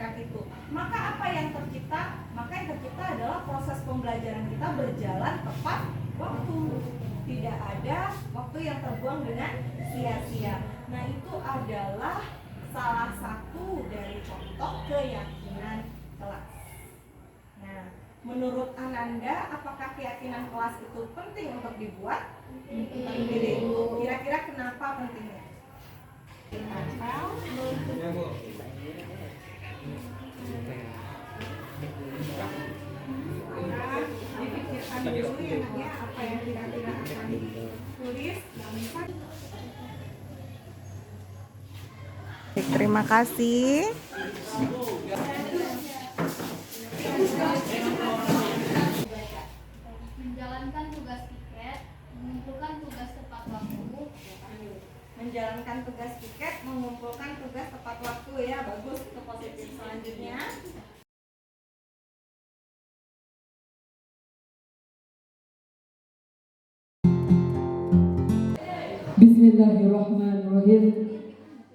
menyampaikan itu. Maka apa yang tercipta? Maka yang tercipta adalah proses pembelajaran kita berjalan tepat waktu. Tidak ada waktu yang terbuang dengan sia-sia. Nah, itu adalah salah satu dari contoh keyakinan kelas. Nah, menurut Ananda, apakah keyakinan kelas itu penting untuk dibuat? Penting. Kira-kira kenapa pentingnya? Dipikirkan dulu ya nak ya, apa yang kira-kira akan ditulis. Terima kasih. Menjalankan tugas piket, mengumpulkan tugas tepat waktu. Menjalankan tugas piket, mengumpulkan tugas tepat waktu ya, bagus, itu positif. Selanjutnya. Bismillahirrahmanirrahim.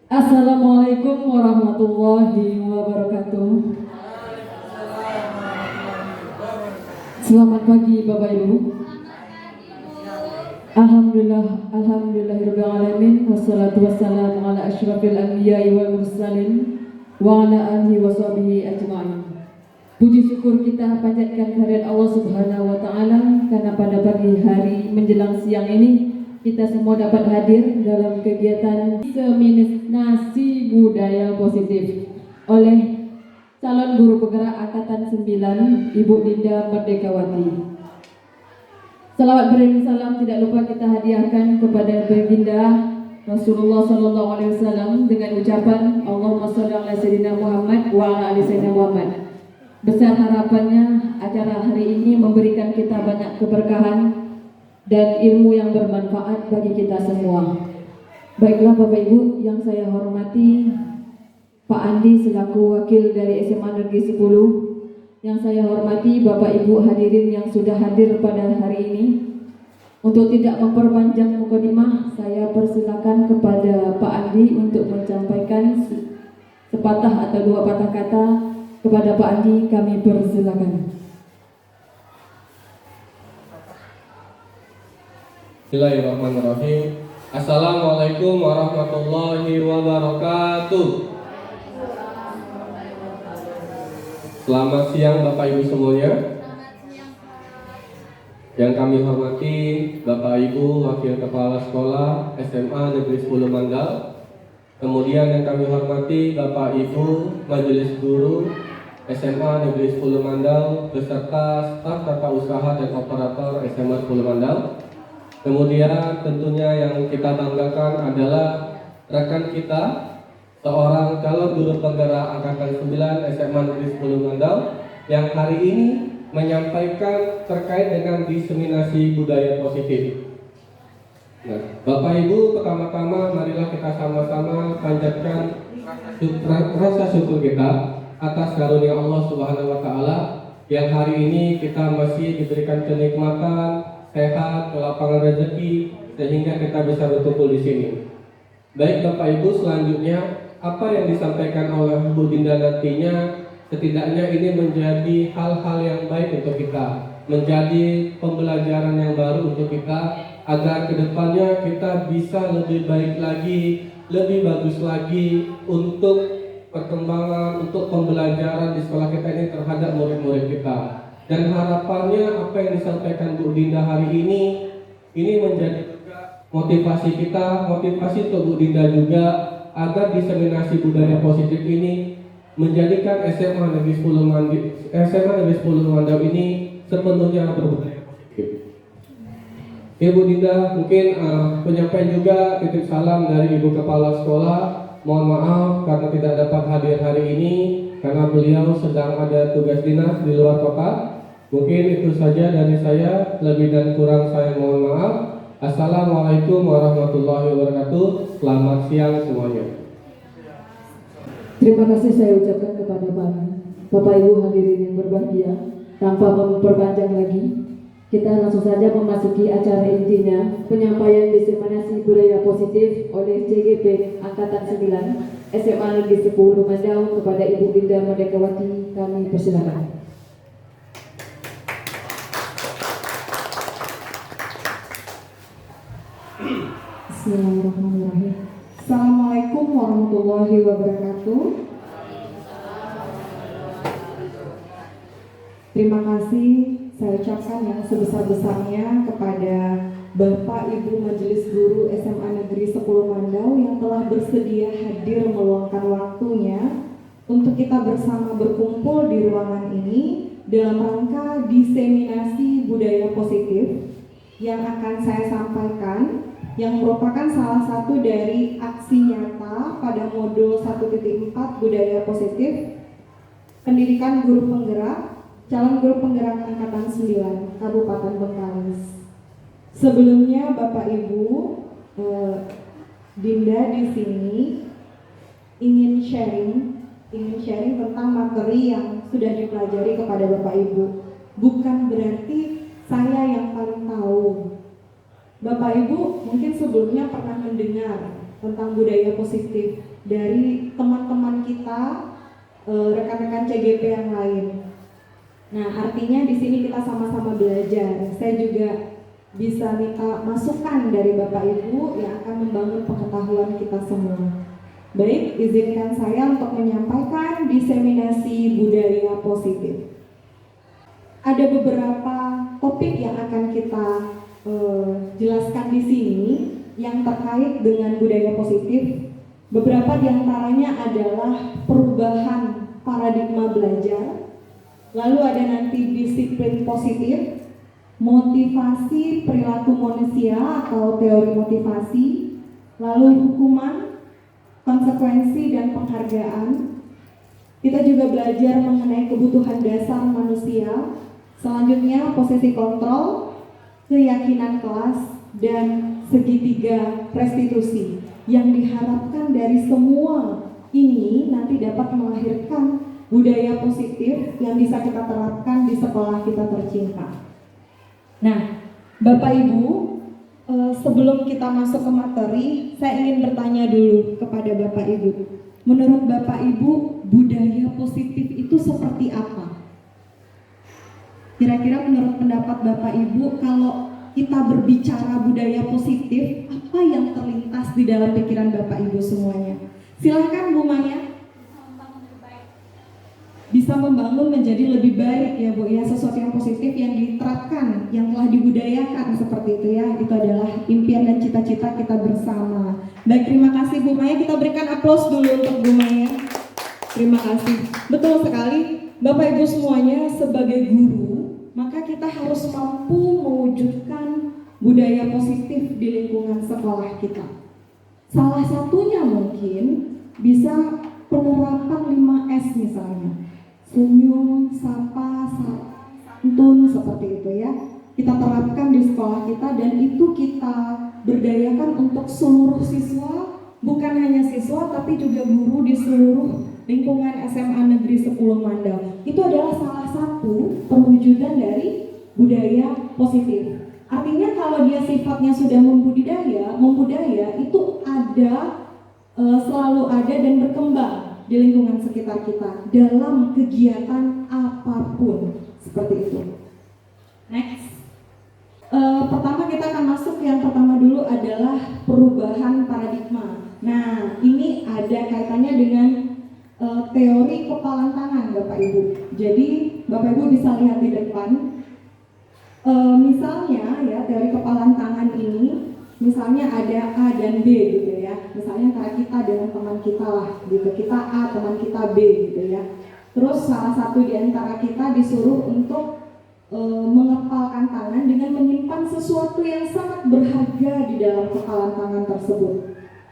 Assalamualaikum warahmatullahi wabarakatuh. Selamat pagi Bapak Ibu. Alhamdulillahirabbil alamin, wassalatu wassalamu ala asyrafil anbiya'i wal mursalin wa ala alihi washabihi ajma'in. Puji syukur kita panjatkan kehadirat Allah Subhanahu wa taala karena pada pagi hari menjelang siang ini kita semua dapat hadir dalam kegiatan Seminasi Budaya Positif oleh calon guru penggerak angkatan 9 Ibu Dinda Merdekawati. Salawat beriring salam tidak lupa kita hadiahkan kepada baginda Rasulullah SAW dengan ucapan Allahumma sholli ala sayyidina Muhammad wa ala ali sayyidina Muhammad. Besar harapannya acara hari ini memberikan kita banyak keberkahan dan ilmu yang bermanfaat bagi kita semua. Baiklah Bapak Ibu yang saya hormati, Pak Andi selaku wakil dari SMA Negeri 10, yang saya hormati Bapak Ibu hadirin yang sudah hadir pada hari ini. Untuk tidak memperpanjang mukadimah, saya persilakan kepada Pak Andi untuk menyampaikan sepatah atau dua patah kata. Kepada Pak Andi kami persilakan. Bismillahirrahmanirrahim. Assalamualaikum warahmatullahi wabarakatuh. Selamat siang Bapak Ibu semuanya. Yang kami hormati Bapak Ibu Wakil Kepala Sekolah SMA Negeri 10 Mandal. Kemudian yang kami hormati Bapak Ibu Majelis Guru SMA Negeri 10 Mandal beserta staf tata usaha dan operator SMA 10 Mandal. Kemudian tentunya yang kita banggakan adalah rekan kita, seorang calon guru penggerak angkatan 9 SMA Negeri 10 Mandal yang hari ini menyampaikan terkait dengan diseminasi budaya positif. Nah, Bapak Ibu, pertama-tama marilah kita sama-sama panjatkan rasa syukur kita atas karunia Allah Subhanahu wa taala yang hari ini kita masih diberikan kenikmatan, sehat, kelapangan rezeki sehingga kita bisa berkumpul di sini. Baik Bapak Ibu, selanjutnya apa yang disampaikan oleh Bu Dinda nantinya setidaknya ini menjadi hal-hal yang baik untuk kita, menjadi pembelajaran yang baru untuk kita agar kedepannya kita bisa lebih baik lagi, lebih bagus lagi untuk perkembangan, untuk pembelajaran di sekolah kita ini terhadap murid-murid kita. Dan harapannya apa yang disampaikan Bu Dinda hari ini menjadi juga motivasi kita, motivasi untuk Bu Dinda juga agar diseminasi budaya positif ini menjadikan SMA Negeri 10 Mandau ini sepenuhnya berbudaya positif. Ibu Dinda mungkin penyampaian juga titip salam dari Ibu Kepala Sekolah. Mohon maaf karena tidak dapat hadir hari ini karena beliau sedang ada tugas dinas di luar kota. Mungkin itu saja dari saya, lebih dan kurang saya mohon maaf. Assalamualaikum warahmatullahi wabarakatuh. Selamat siang semuanya. Terima kasih saya ucapkan kepada Bapak Ibu hadirin yang berbahagia. Tanpa memperpanjang lagi, kita langsung saja memasuki acara intinya, penyampaian diseminasi budaya positif oleh CGP Angkatan 9. SMA Negeri 10 Mandau kepada Ibu Dinda Merdekawati kami persilakan. Bismillahirrahmanirrahim. Assalamualaikum warahmatullahi wabarakatuh. Terima kasih saya ucapkan yang sebesar-besarnya kepada Bapak Ibu Majelis Guru SMA Negeri 10 Mandau yang telah bersedia hadir meluangkan waktunya untuk kita bersama berkumpul di ruangan ini dalam rangka diseminasi budaya positif yang akan saya sampaikan, yang merupakan salah satu dari aksi nyata pada modul 1.4 budaya positif pendidikan guru penggerak calon guru penggerak angkatan 9 Kabupaten Bengkalis. Sebelumnya Bapak Ibu, Dinda di sini ingin sharing tentang materi yang sudah dipelajari kepada Bapak Ibu. Bukan berarti saya yang paling tahu. Bapak Ibu mungkin sebelumnya pernah mendengar tentang budaya positif dari teman-teman kita, rekan-rekan CGP yang lain. Nah, artinya di sini kita sama-sama belajar. Saya juga bisa minta masukan dari Bapak Ibu yang akan membangun pengetahuan kita semua. Baik, izinkan saya untuk menyampaikan diseminasi budaya positif. Ada beberapa topik yang akan kita jelaskan di sini yang terkait dengan budaya positif. Beberapa diantaranya adalah perubahan paradigma belajar, lalu ada nanti disiplin positif, motivasi perilaku manusia atau teori motivasi, lalu hukuman, konsekuensi dan penghargaan. Kita juga belajar mengenai kebutuhan dasar manusia, selanjutnya posisi kontrol, keyakinan kelas, dan segitiga restitusi yang diharapkan dari semua ini nanti dapat melahirkan budaya positif yang bisa kita terapkan di sekolah kita tercinta. Nah, Bapak Ibu, sebelum kita masuk ke materi, saya ingin bertanya dulu kepada Bapak Ibu. Menurut Bapak Ibu, budaya positif itu seperti apa? Kira-kira menurut pendapat Bapak Ibu, kalau kita berbicara budaya positif, apa yang terlintas di dalam pikiran Bapak Ibu semuanya? Silakan Bu Maya. Bisa membangun menjadi lebih baik ya Bu ya, sesuatu yang positif yang diterapkan, yang telah dibudayakan seperti itu ya. Itu adalah impian dan cita-cita kita bersama. Baik, terima kasih Bu Maya, kita berikan aplaus dulu untuk Bu Maya. Terima kasih. Betul sekali, Bapak Ibu semuanya sebagai guru, maka kita harus mampu mewujudkan budaya positif di lingkungan sekolah kita. Salah satunya mungkin bisa penerapan 5S misalnya. Senyum, sapa, santun, seperti itu ya. Kita terapkan di sekolah kita dan itu kita berdayakan untuk seluruh siswa, bukan hanya siswa tapi juga guru di seluruh lingkungan SMA Negeri 10 Mandau. Itu adalah salah satu perwujudan dari budaya positif. Artinya kalau dia sifatnya sudah membudaya itu ada, selalu ada dan berkembang di lingkungan sekitar kita dalam kegiatan apapun, seperti itu. Next, pertama kita akan masuk, yang pertama dulu adalah perubahan paradigma. Nah, ini ada kaitannya dengan teori kepalan tangan Bapak Ibu. Jadi Bapak Ibu bisa lihat di depan, misalnya ya teori kepalan tangan ini, misalnya ada A dan B gitu ya. Misalnya antara kita dengan teman kita lah gitu. Kita A, teman kita B gitu ya. Terus salah satu di antara kita disuruh untuk mengepalkan tangan dengan menyimpan sesuatu yang sangat berharga di dalam kepalan tangan tersebut.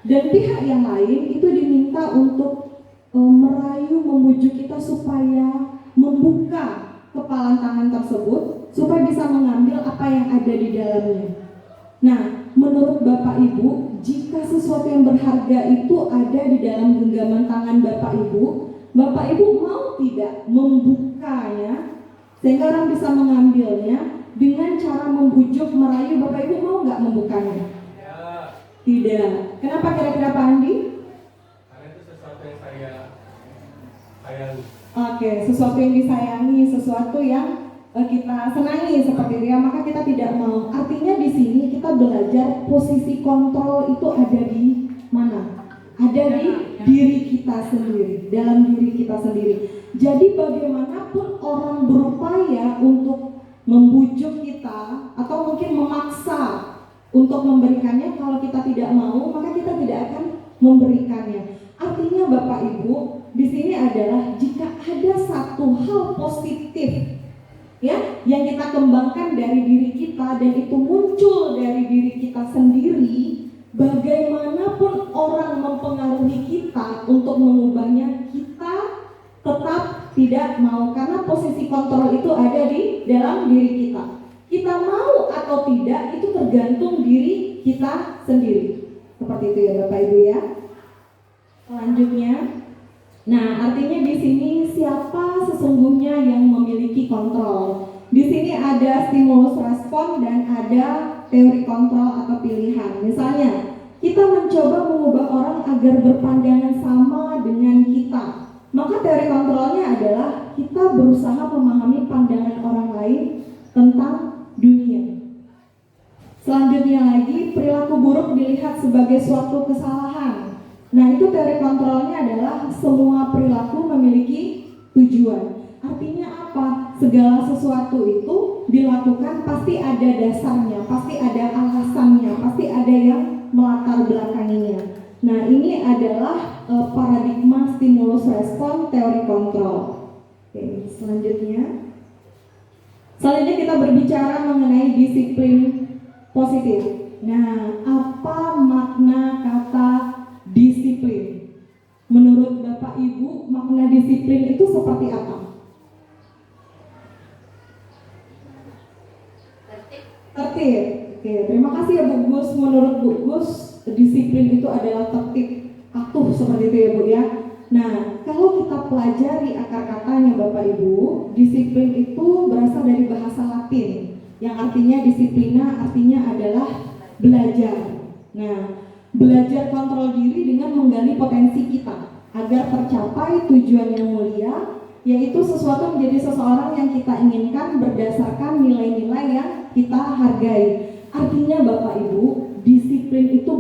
Dan pihak yang lain itu diminta untuk merayu, membujuk kita supaya membuka kepalan tangan tersebut supaya bisa mengambil apa yang ada di dalamnya. Nah, menurut Bapak Ibu, jika sesuatu yang berharga itu ada di dalam genggaman tangan Bapak Ibu mau tidak membukanya sehingga orang bisa mengambilnya dengan cara membujuk, merayu? Bapak Ibu mau nggak membukanya? Tidak. Kenapa kira-kira Pak Andi? Karena itu sesuatu sesuatu yang disayangi, sesuatu yang kita senangi seperti itu ya, maka kita tidak mau. Artinya di sini kita belajar posisi kontrol itu ada di mana? Ada di diri kita sendiri, dalam diri kita sendiri. Jadi bagaimanapun orang berupaya untuk membujuk kita atau mungkin memaksa untuk memberikannya, kalau kita tidak mau, maka kita tidak akan memberikannya. Artinya Bapak Ibu, di sini adalah jika ada satu hal positif ya yang kita kembangkan dari diri kita dan itu muncul dari diri kita sendiri, bagaimanapun orang mempengaruhi kita untuk mengubahnya, kita tetap tidak mau, karena posisi kontrol itu ada di dalam diri kita. Kita mau atau tidak itu tergantung diri kita sendiri. Seperti itu ya Bapak Ibu ya. Selanjutnya, nah artinya di sini siapa sesungguhnya yang memiliki kontrol? Di sini ada stimulus respon dan ada teori kontrol atau pilihan. Misalnya, kita mencoba mengubah orang agar berpandangan sama dengan kita. Maka teori kontrolnya adalah kita berusaha memahami pandangan orang lain tentang dunia. Selanjutnya lagi, perilaku buruk dilihat sebagai suatu kesalahan. Nah, itu teori kontrolnya adalah semua perilaku memiliki tujuan. Artinya apa? Segala sesuatu itu dilakukan pasti ada dasarnya, pasti ada alasannya, pasti ada yang melatar belakanginya. Nah, ini adalah paradigma stimulus respon teori kontrol. Oke, selanjutnya kita berbicara mengenai disiplin positif. Nah, apa makna kata disiplin? Menurut Bapak Ibu, makna disiplin itu seperti apa? Tertib. Oke, terima kasih ya Bu Gus. Menurut Bu Gus, disiplin itu adalah tertib, patuh seperti itu ya Bu ya. Nah, kalau kita pelajari akar katanya Bapak Ibu, disiplin itu berasal dari bahasa Latin yang artinya disiplina, artinya adalah belajar. Nah, belajar kontrol diri dengan menggali potensi kita agar tercapai tujuan yang mulia, yaitu sesuatu menjadi seseorang yang kita inginkan berdasarkan nilai-nilai yang kita hargai. Artinya Bapak Ibu, disiplin itu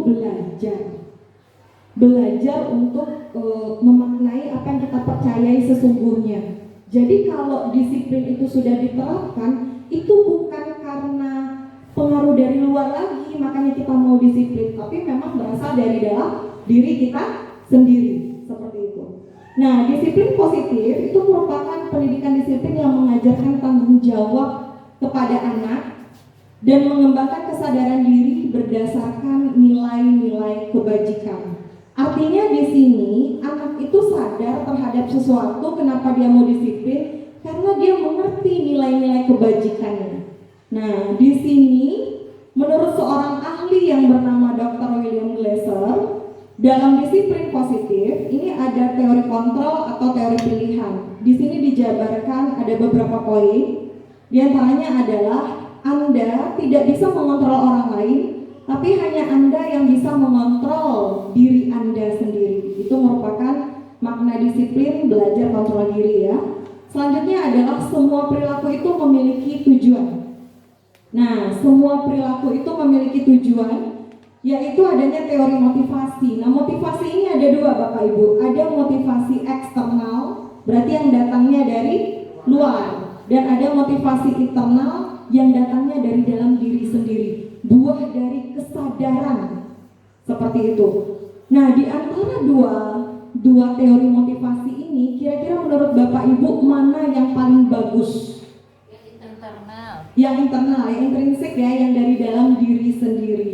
belajar untuk memaknai apa yang kita percayai sesungguhnya. Jadi kalau disiplin itu sudah diterapkan, itu bukan karena pengaruh dari luar lagi makanya kita mau disiplin, tapi memang berasal dari dalam diri kita sendiri, seperti itu. Nah, disiplin positif itu merupakan pendidikan disiplin yang mengajarkan tanggung jawab kepada anak dan mengembangkan kesadaran diri berdasarkan nilai-nilai kebajikan. Artinya di sini anak itu sadar terhadap sesuatu, kenapa dia mau disiplin? Karena dia mengerti nilai-nilai kebajikannya. Nah, di sini menurut seorang ahli yang bernama Dr. William Glasser, dalam disiplin positif ini ada teori kontrol atau teori pilihan. Di sini dijabarkan ada beberapa poin. Di antaranya adalah Anda tidak bisa mengontrol orang lain, tapi hanya Anda yang bisa mengontrol diri Anda sendiri. Itu merupakan makna disiplin belajar kontrol diri ya. Selanjutnya adalah semua perilaku itu memiliki tujuan. Nah, semua perilaku itu memiliki tujuan, yaitu adanya teori motivasi. Nah, motivasi ini ada dua Bapak Ibu. Ada motivasi eksternal, berarti yang datangnya dari luar, dan ada motivasi internal yang datangnya dari dalam diri sendiri, buah dari kesadaran, seperti itu. Nah, di antara dua teori motivasi ini, kira-kira menurut Bapak Ibu mana yang paling bagus? Yang internal, yang intrinsik ya, yang dari dalam diri sendiri.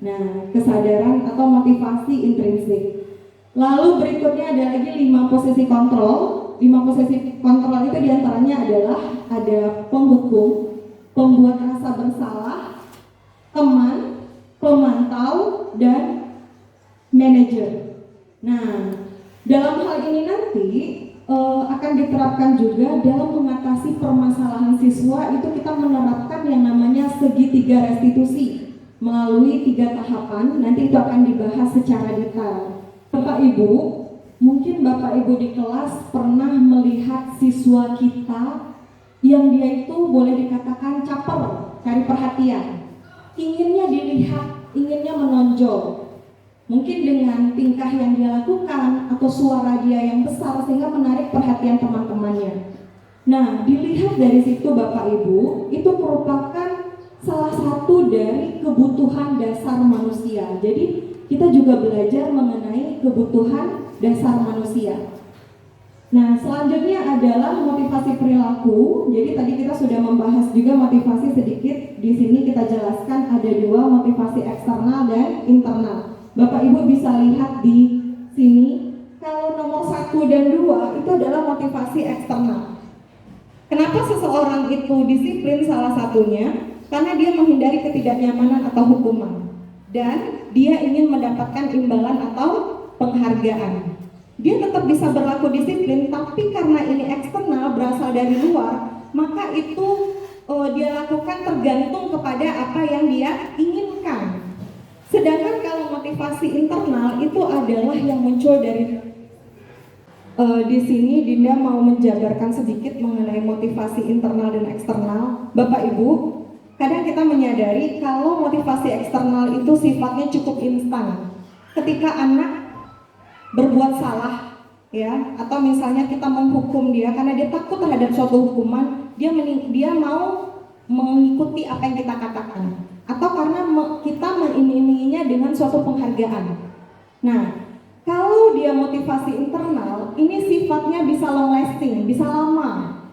Nah, kesadaran atau motivasi intrinsik. Lalu berikutnya ada lagi 5 posisi kontrol. 5 posisi kontrol itu diantaranya adalah ada penghukum, pembuat rasa bersalah, teman, pemantau, dan manajer. Nah, dalam hal ini nanti akan diterapkan juga dalam mengatasi permasalahan siswa. Itu kita menerapkan yang namanya segitiga restitusi melalui 3 tahapan. Nanti itu akan dibahas secara detail. Bapak Ibu, mungkin Bapak Ibu di kelas pernah melihat siswa kita yang dia itu boleh dikatakan caper, cari perhatian, inginnya dilihat, inginnya menonjol, mungkin dengan tingkah yang dia lakukan atau suara dia yang besar sehingga menarik perhatian teman-temannya. Nah, dilihat dari situ Bapak Ibu, itu merupakan salah satu dari kebutuhan dasar manusia. Jadi kita juga belajar mengenai kebutuhan dasar manusia. Nah, selanjutnya adalah motivasi perilaku. Jadi tadi kita sudah membahas juga motivasi sedikit. Di sini kita jelaskan ada dua, motivasi eksternal dan internal. Bapak Ibu bisa lihat di sini, kalau nomor 1 dan 2 itu adalah motivasi eksternal. Kenapa seseorang itu disiplin? Salah satunya karena dia menghindari ketidaknyamanan atau hukuman, dan dia ingin mendapatkan imbalan atau penghargaan. Dia tetap bisa berlaku disiplin, tapi karena ini eksternal, berasal dari luar, maka itu dia lakukan tergantung kepada apa yang dia inginkan. Sedangkan kalau motivasi internal itu adalah yang muncul dari di sini Dinda mau menjabarkan sedikit mengenai motivasi internal dan eksternal. Bapak Ibu, kadang kita menyadari kalau motivasi eksternal itu sifatnya cukup instan. Ketika anak berbuat salah, ya, atau misalnya kita menghukum dia karena dia takut terhadap suatu hukuman, dia mau mengikuti apa yang kita katakan, atau karena kita mengiming-iminginya dengan suatu penghargaan. Nah, kalau dia motivasi internal, ini sifatnya bisa long lasting, bisa lama,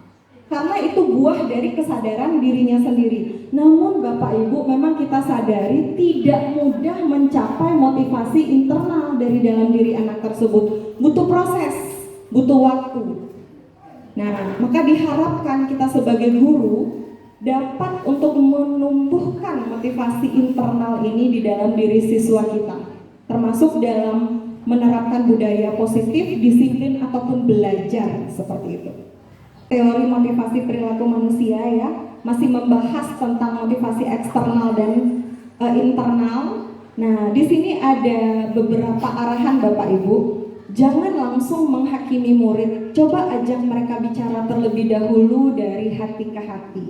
karena itu buah dari kesadaran dirinya sendiri. Namun Bapak Ibu, memang kita sadari tidak mudah mencapai motivasi internal dari dalam diri anak tersebut. Butuh proses, butuh waktu. Nah, maka diharapkan kita sebagai guru dapat untuk menumbuhkan motivasi internal ini di dalam diri siswa kita, termasuk dalam menerapkan budaya positif, disiplin ataupun belajar seperti itu. Teori motivasi perilaku manusia ya masih membahas tentang motivasi eksternal dan internal. Nah, di sini ada beberapa arahan Bapak Ibu. Jangan langsung menghakimi murid. Coba ajak mereka bicara terlebih dahulu dari hati ke hati.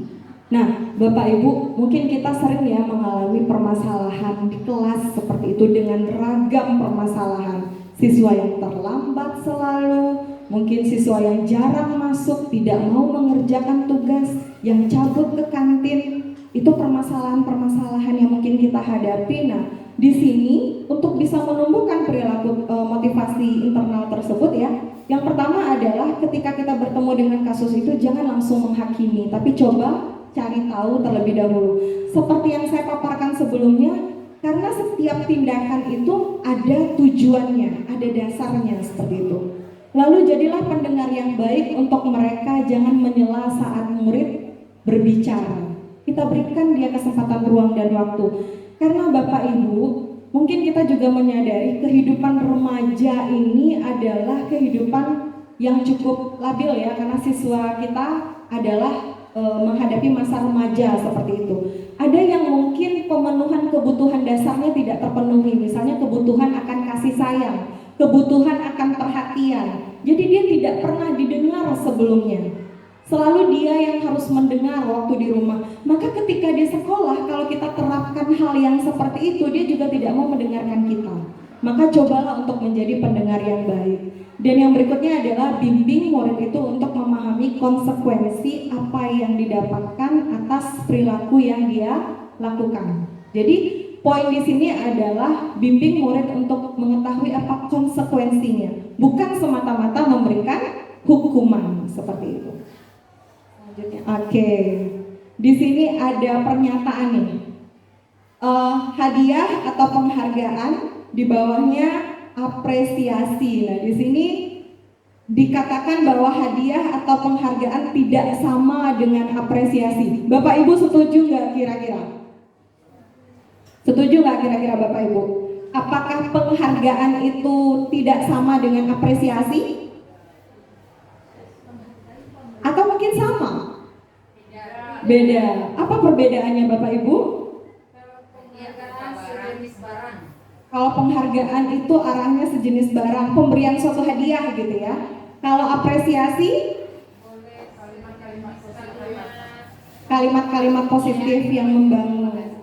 Nah, Bapak Ibu, mungkin kita sering ya mengalami permasalahan di kelas seperti itu dengan ragam permasalahan. Siswa yang terlambat selalu, mungkin siswa yang jarang masuk, tidak mau mengerjakan tugas, yang cabut ke kantin. Itu permasalahan-permasalahan yang mungkin kita hadapi. Nah, di sini untuk bisa menumbuhkan perilaku motivasi internal tersebut ya, yang pertama adalah ketika kita bertemu dengan kasus itu jangan langsung menghakimi, tapi coba cari tahu terlebih dahulu. Seperti yang saya paparkan sebelumnya, karena setiap tindakan itu ada tujuannya, ada dasarnya seperti itu. Lalu jadilah pendengar yang baik untuk mereka, jangan menyela saat murid berbicara. Kita berikan dia kesempatan ruang dan waktu. Karena Bapak Ibu, mungkin kita juga menyadari kehidupan remaja ini adalah kehidupan yang cukup labil ya, karena siswa kita adalah menghadapi masa remaja seperti itu. Ada yang mungkin pemenuhan kebutuhan dasarnya tidak terpenuhi, misalnya kebutuhan akan kasih sayang, kebutuhan akan perhatian. Jadi dia tidak pernah didengar sebelumnya. Selalu dia yang harus mendengar waktu di rumah. Maka ketika dia sekolah, kalau kita terapkan hal yang seperti itu, dia juga tidak mau mendengarkan kita. Maka cobalah untuk menjadi pendengar yang baik. Dan yang berikutnya adalah bimbing murid itu untuk memahami konsekuensi apa yang didapatkan atas perilaku yang dia lakukan. Jadi poin di sini adalah bimbing murid untuk mengetahui apa konsekuensinya, bukan semata-mata memberikan hukuman seperti itu. Selanjutnya, oke. Di sini ada pernyataan nih, hadiah atau penghargaan, di bawahnya apresiasi. Nah, di sini dikatakan bahwa hadiah atau penghargaan tidak sama dengan apresiasi. Bapak Ibu setuju nggak kira-kira? Setuju nggak kira-kira Bapak Ibu? Apakah penghargaan itu tidak sama dengan apresiasi? Atau mungkin sama? Beda. Apa perbedaannya Bapak Ibu? Kalau penghargaan itu arahnya sejenis barang, pemberian suatu hadiah gitu ya. Kalau apresiasi, kalimat-kalimat positif yang membangun,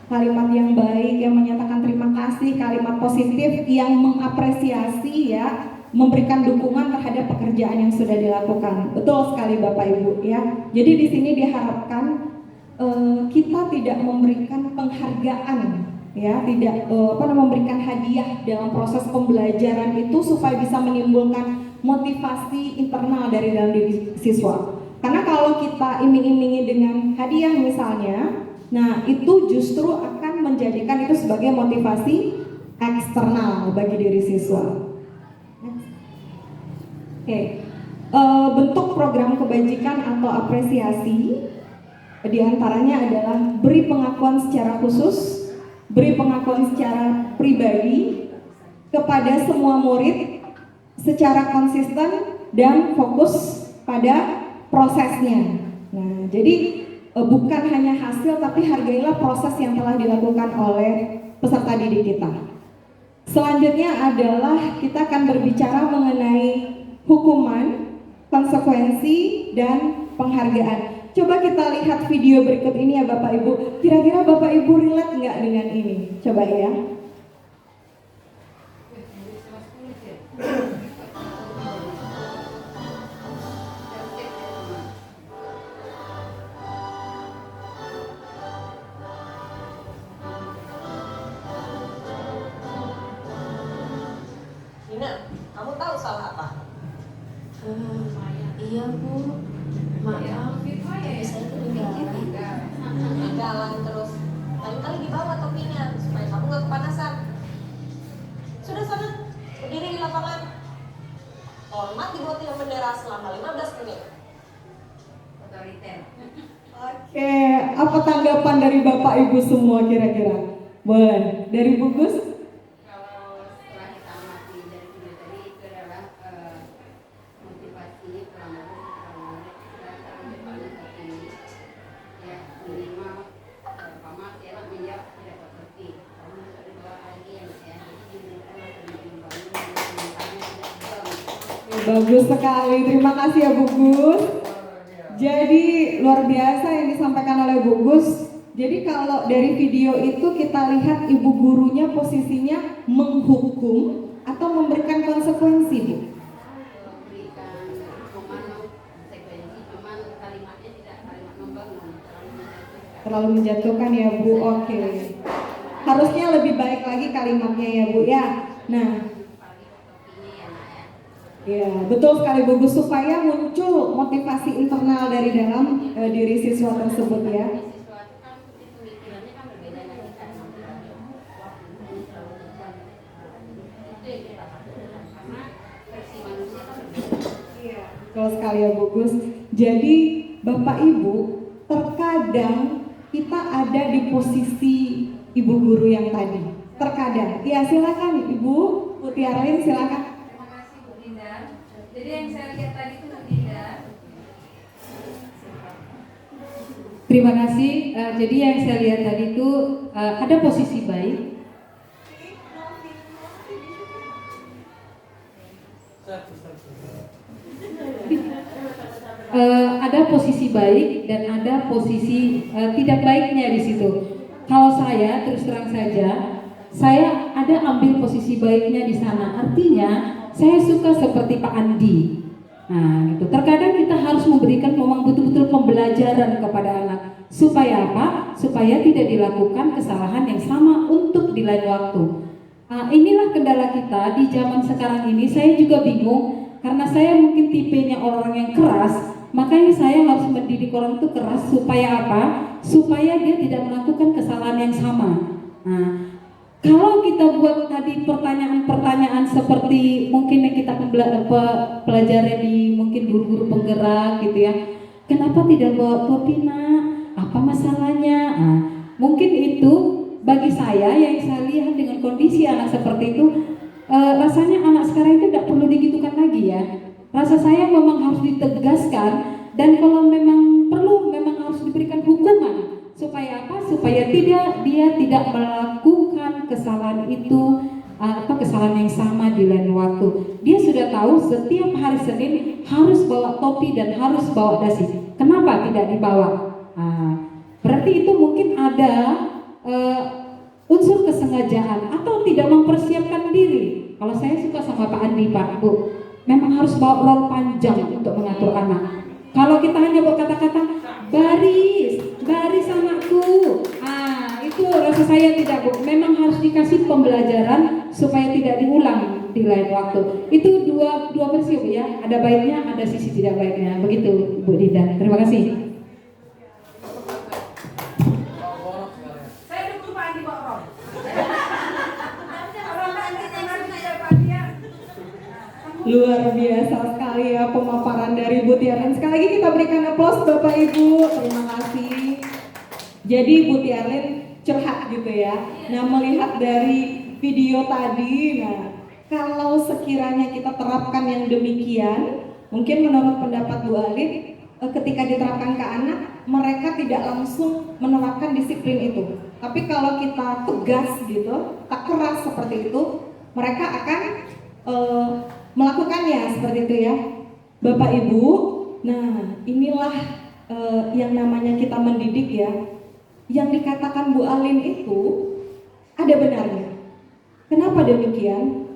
kalimat yang baik yang menyatakan terima kasih, kalimat positif yang mengapresiasi ya, memberikan dukungan terhadap pekerjaan yang sudah dilakukan. Betul sekali Bapak Ibu ya. Jadi di sini diharapkan kita tidak memberikan penghargaan ya, tidak memberikan hadiah dalam proses pembelajaran itu supaya bisa menimbulkan motivasi internal dari dalam diri siswa. Karena kalau kita iming-imingi dengan hadiah misalnya, nah itu justru akan menjadikan itu sebagai motivasi eksternal bagi diri siswa. Bentuk program kebajikan atau apresiasi diantaranya adalah beri pengakuan secara khusus, beri pengakuan secara pribadi kepada semua murid secara konsisten dan fokus pada prosesnya. Nah, jadi bukan hanya hasil tapi hargailah proses yang telah dilakukan oleh peserta didik kita. Selanjutnya adalah kita akan berbicara mengenai hukuman, konsekuensi, dan penghargaan. Coba kita lihat video berikut ini ya Bapak Ibu. Kira-kira Bapak Ibu relate nggak dengan ini? Coba ya. Nina, kamu tahu salah apa? Iya Bu, maaf, saya Ketinggalan terus. Lain kali dibawa topinya supaya kamu gak kepanasan. Sudah sana, berdiri di lapangan. Hormat dibuat dengan bendera selama 15 menit. Oke, apa tanggapan dari Bapak Ibu semua kira-kira? Boleh, dari Bu Gus? kalau setelah kita amati dari video tadi itu adalah motivasi pelanggan kita tapi ya minimal pertama saya menjawab tidak seperti kamu ada dua lagi yang saya Bagus sekali, terima kasih ya Bu Gus. Jadi luar biasa yang disampaikan oleh Bu Gus. Jadi kalau dari video itu kita lihat ibu gurunya posisinya menghukum atau memberikan konsekuensi, Bu. memberikan hukuman konsekuensi, cuman kalimatnya tidak kalimat membangun, Terlalu menjatuhkan ya Bu. Oke. Harusnya lebih baik lagi kalimatnya ya Bu ya. Nah, ya betul sekali Bu Gus, supaya muncul motivasi internal dari dalam diri siswa tersebut ya. Betul sekali ya Bu Gus. Jadi Bapak Ibu, terkadang kita ada di posisi ibu guru yang tadi. Terkadang. Ya silakan Ibu Tiarlin, silakan. Terima kasih Bu Dinda. Jadi yang saya lihat tadi itu Bu Dinda. Terima kasih. Jadi yang saya lihat tadi itu ada posisi baik. Ada posisi baik dan ada posisi tidak baiknya di situ. Kalau saya terus terang saja, saya ada ambil posisi baiknya di sana. Artinya saya suka seperti Pak Andi. Nah, gitu. Terkadang kita harus memberikan memang betul-betul pembelajaran kepada anak. Supaya apa? Supaya tidak dilakukan kesalahan yang sama untuk di lain waktu. Inilah kendala kita di zaman sekarang ini. Saya juga bingung karena saya mungkin tipenya orang yang keras. Makanya saya harus mendidik orang itu keras supaya apa? Supaya dia tidak melakukan kesalahan yang sama. Nah, kalau kita buat tadi pertanyaan-pertanyaan seperti mungkin yang kita pelajari di mungkin guru-guru penggerak gitu ya. Kenapa tidak bawa topi nak? Apa masalahnya? Nah, mungkin itu bagi saya yang saya lihat dengan kondisi anak seperti itu, rasanya anak sekarang itu tidak perlu digitukan lagi ya. Rasa saya memang harus ditegaskan dan kalau memang perlu memang harus diberikan hukuman supaya apa? Supaya dia tidak melakukan kesalahan itu kesalahan yang sama di lain waktu. Dia sudah tahu setiap hari Senin harus bawa topi dan harus bawa dasi. Kenapa tidak dibawa? Berarti itu mungkin ada unsur kesengajaan atau tidak mempersiapkan diri. Kalau saya suka sama Pak Andi, Pak Bu, memang harus bawa rol panjang untuk mengatur anak. Kalau kita hanya berkata-kata baris anakku, itu rasa saya tidak, Bu. Memang harus dikasih pembelajaran supaya tidak diulang di lain waktu. Itu dua versi, Bu, ya. Ada baiknya, ada sisi tidak baiknya. Begitu, Bu Dinda. Terima kasih. Saya dukung Pak Andi bawa rol. Kalau Pak Andi jangan dia. Luar biasa sekali ya pemaparan dari Bu Tiarlen. Sekali lagi kita berikan aplaus Bapak Ibu. Terima kasih. Jadi Bu Tiarlen curhat gitu ya. Nah, melihat dari video tadi, kalau sekiranya kita terapkan yang demikian, mungkin menurut pendapat Bu Alin, ketika diterapkan ke anak, mereka tidak langsung menerapkan disiplin itu. Tapi kalau kita tegas gitu, tak keras seperti itu, mereka akan melakukannya seperti itu ya, Bapak Ibu. Nah, inilah yang namanya kita mendidik ya. Yang dikatakan Bu Alin itu ada benarnya. Kenapa demikian?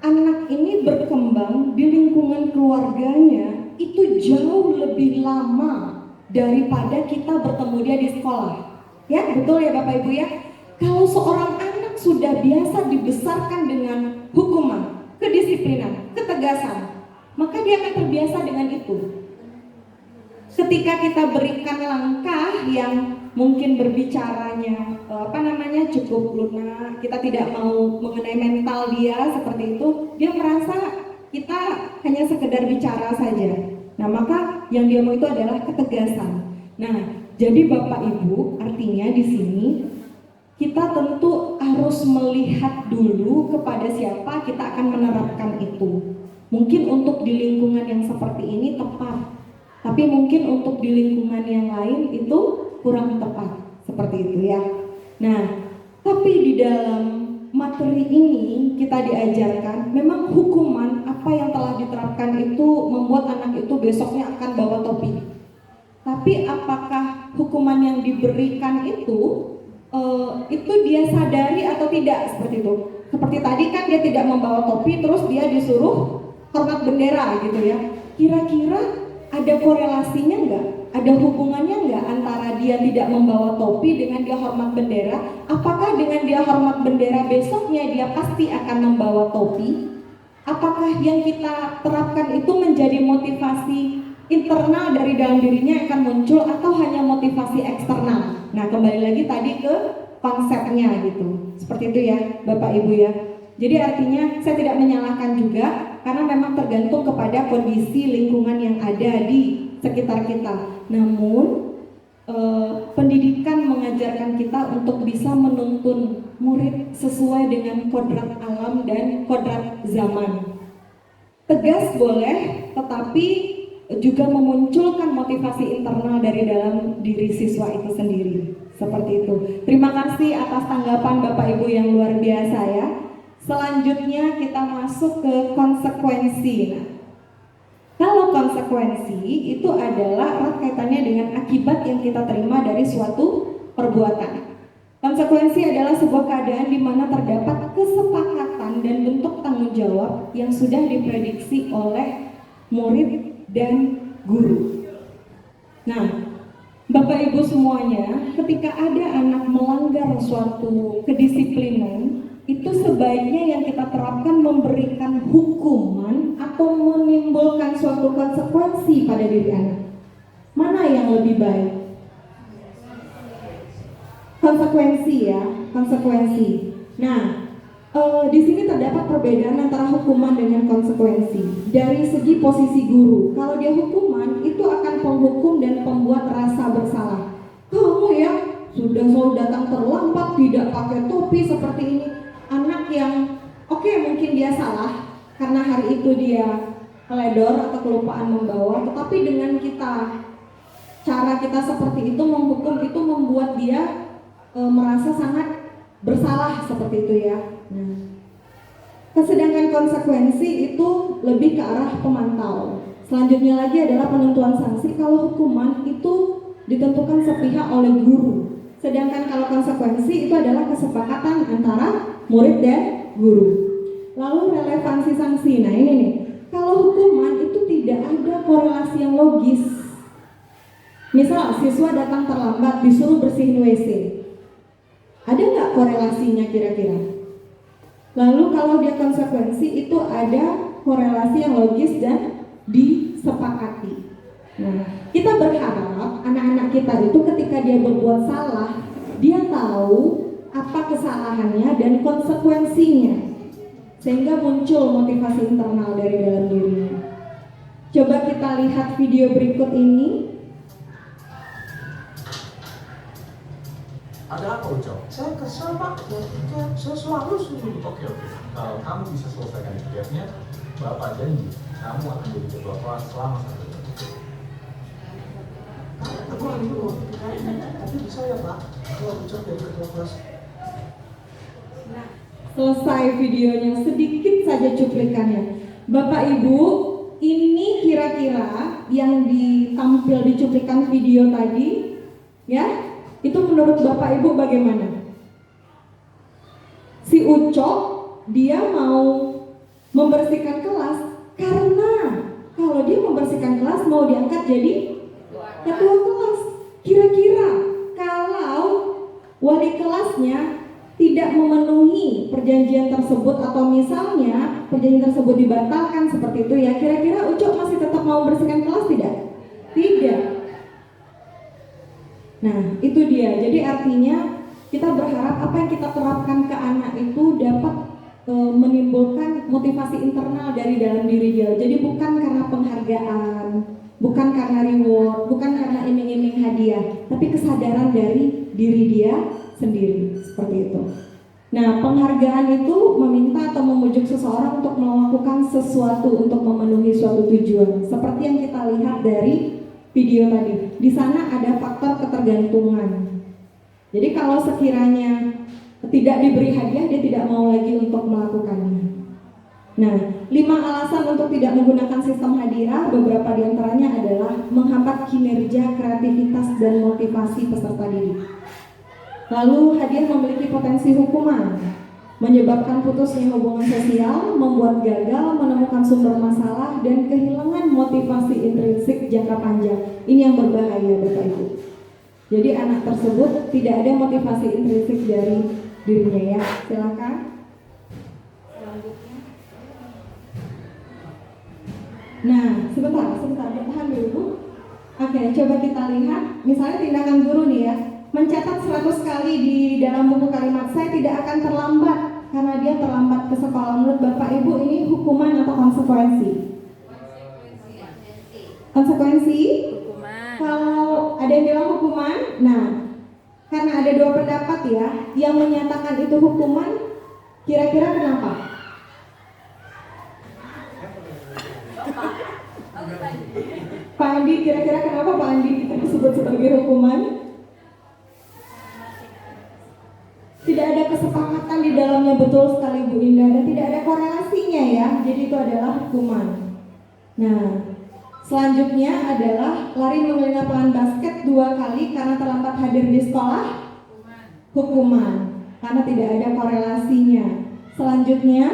Anak ini berkembang di lingkungan keluarganya itu jauh lebih lama daripada kita bertemu dia di sekolah. Ya, betul ya Bapak Ibu ya. Kalau seorang anak sudah biasa dibesarkan dengan hukuman, kedisiplinan, ketegasan, maka dia akan terbiasa dengan itu. Ketika kita berikan langkah yang mungkin berbicaranya cukup lunak, kita tidak mau mengenai mental dia seperti itu, dia merasa kita hanya sekedar bicara saja. Nah, maka yang dia mau itu adalah ketegasan. Nah, jadi Bapak Ibu, artinya di sini kita tentu harus melihat dulu kepada siapa kita akan menerapkan itu. Mungkin untuk di lingkungan yang seperti ini tepat, tapi mungkin untuk di lingkungan yang lain itu kurang tepat, seperti itu ya. Nah, tapi di dalam materi ini kita diajarkan memang hukuman apa yang telah diterapkan itu membuat anak itu besoknya akan bawa topi. Tapi apakah hukuman yang diberikan itu dia sadari atau tidak, seperti itu. Seperti tadi kan dia tidak membawa topi terus dia disuruh hormat bendera gitu ya. Kira-kira ada korelasinya enggak? Ada hubungannya enggak antara dia tidak membawa topi dengan dia hormat bendera? Apakah dengan dia hormat bendera besoknya dia pasti akan membawa topi? Apakah yang kita terapkan itu menjadi motivasi internal dari dalam dirinya akan muncul atau hanya motivasi eksternal? Nah, kembali lagi tadi ke konsepnya gitu. Seperti itu ya Bapak Ibu ya. Jadi artinya saya tidak menyalahkan juga karena memang tergantung kepada kondisi lingkungan yang ada di sekitar kita. Namun pendidikan mengajarkan kita untuk bisa menuntun murid sesuai dengan kodrat alam dan kodrat zaman. Tegas boleh, tetapi juga memunculkan motivasi internal dari dalam diri siswa itu sendiri. Seperti itu. Terima kasih atas tanggapan Bapak Ibu yang luar biasa ya. Selanjutnya kita masuk ke konsekuensi. Nah, kalau konsekuensi itu adalah erat kaitannya dengan akibat yang kita terima dari suatu perbuatan. Konsekuensi adalah sebuah keadaan di mana terdapat kesepakatan dan bentuk tanggung jawab yang sudah diprediksi oleh murid dan guru. Nah, Bapak Ibu semuanya, ketika ada anak melanggar suatu kedisiplinan, itu sebaiknya yang kita terapkan memberikan hukuman atau menimbulkan suatu konsekuensi pada diri anak. Mana yang lebih baik? Konsekuensi ya, konsekuensi. Nah, di sini terdapat perbedaan antara hukuman dengan konsekuensi. Dari segi posisi guru, kalau dia hukuman itu akan penghukum dan pembuat rasa bersalah. Kamu ya sudah selalu datang terlambat, tidak pakai topi seperti ini. Anak yang oke, mungkin dia salah karena hari itu dia teledor atau kelupaan membawa, tetapi dengan cara kita seperti itu menghukum itu membuat dia merasa sangat bersalah seperti itu ya. Nah, sedangkan konsekuensi itu lebih ke arah pemantau. Selanjutnya lagi adalah penentuan sanksi. Kalau hukuman itu ditentukan sepihak oleh guru. Sedangkan kalau konsekuensi itu adalah kesepakatan antara murid dan guru. Lalu relevansi sanksi. Nah ini nih, kalau hukuman itu tidak ada korelasi yang logis. Misal siswa datang terlambat disuruh bersihin WC. Ada nggak korelasinya kira-kira? Lalu kalau dia konsekuensi itu ada korelasi yang logis dan disepakati. Nah, kita berharap anak-anak kita itu ketika dia berbuat salah, dia tahu apa kesalahannya dan konsekuensinya, sehingga muncul motivasi internal dari dalam dirinya. Coba kita lihat video berikut ini. Ada apa Ucap? Saya kesel Pak, saya selalu setuju. Oke, kalau kamu bisa selesaikan tugasnya, Bapak janji kamu akan jadi ketua kelas selama 1 tahun. Aku lagi dulu, tapi bisa ya Pak, kalau Ucap jadi ketua kelas. Nah, selesai videonya, sedikit saja cuplikannya. Bapak Ibu, ini kira-kira yang ditampil di cuplikan video tadi, ya? Itu menurut Bapak Ibu bagaimana? Si Ucok dia mau membersihkan kelas karena kalau dia membersihkan kelas mau diangkat jadi ketua kelas. Kira-kira kalau wali kelasnya tidak memenuhi perjanjian tersebut atau misalnya perjanjian tersebut dibatalkan seperti itu ya, kira-kira Ucok masih tetap mau membersihkan kelas tidak? Tidak. Nah, itu dia. Jadi artinya kita berharap apa yang kita terapkan ke anak itu dapat menimbulkan motivasi internal dari dalam diri dia. Jadi bukan karena penghargaan, bukan karena reward, bukan karena iming-iming hadiah, tapi kesadaran dari diri dia sendiri, seperti itu. Nah, penghargaan itu meminta atau memujuk seseorang untuk melakukan sesuatu untuk memenuhi suatu tujuan. Seperti yang kita lihat dari video tadi, di sana ada faktor ketergantungan. Jadi kalau sekiranya tidak diberi hadiah, dia tidak mau lagi untuk melakukannya. Nah, 5 alasan untuk tidak menggunakan sistem hadiah, beberapa diantaranya adalah menghambat kinerja, kreativitas, dan motivasi peserta didik. Lalu hadiah memiliki potensi hukuman, menyebabkan putusnya hubungan sosial, membuat gagal menemukan sumber masalah, dan kehilangan motivasi intrinsik jangka panjang. Ini yang berbahaya Bapak Ibu. Jadi anak tersebut tidak ada motivasi intrinsik dari dirinya ya. Silakan. Selanjutnya. Nah, sebentar, bertahan dulu. Oke, coba kita lihat. Misalnya tindakan guru nih ya, mencatat 100 kali di dalam buku kalimat saya tidak akan terlambat karena dia terlambat ke sekolah. Menurut Bapak Ibu ini hukuman atau konsekuensi? Konsekuensi? Hukuman. Kalau ada yang bilang hukuman, nah karena ada 2 pendapat ya, yang menyatakan itu hukuman, kira-kira kenapa? Pak Andi, kira-kira kenapa Pak Andi kita disebut sebagai hukuman? Tidak ada kesepakatan di dalamnya, betul sekali Bu Indah, dan tidak ada korelasinya ya, jadi itu adalah hukuman. Nah, selanjutnya adalah lari mengenai lapangan basket 2 kali karena terlambat hadir di sekolah, hukuman, karena tidak ada korelasinya. Selanjutnya,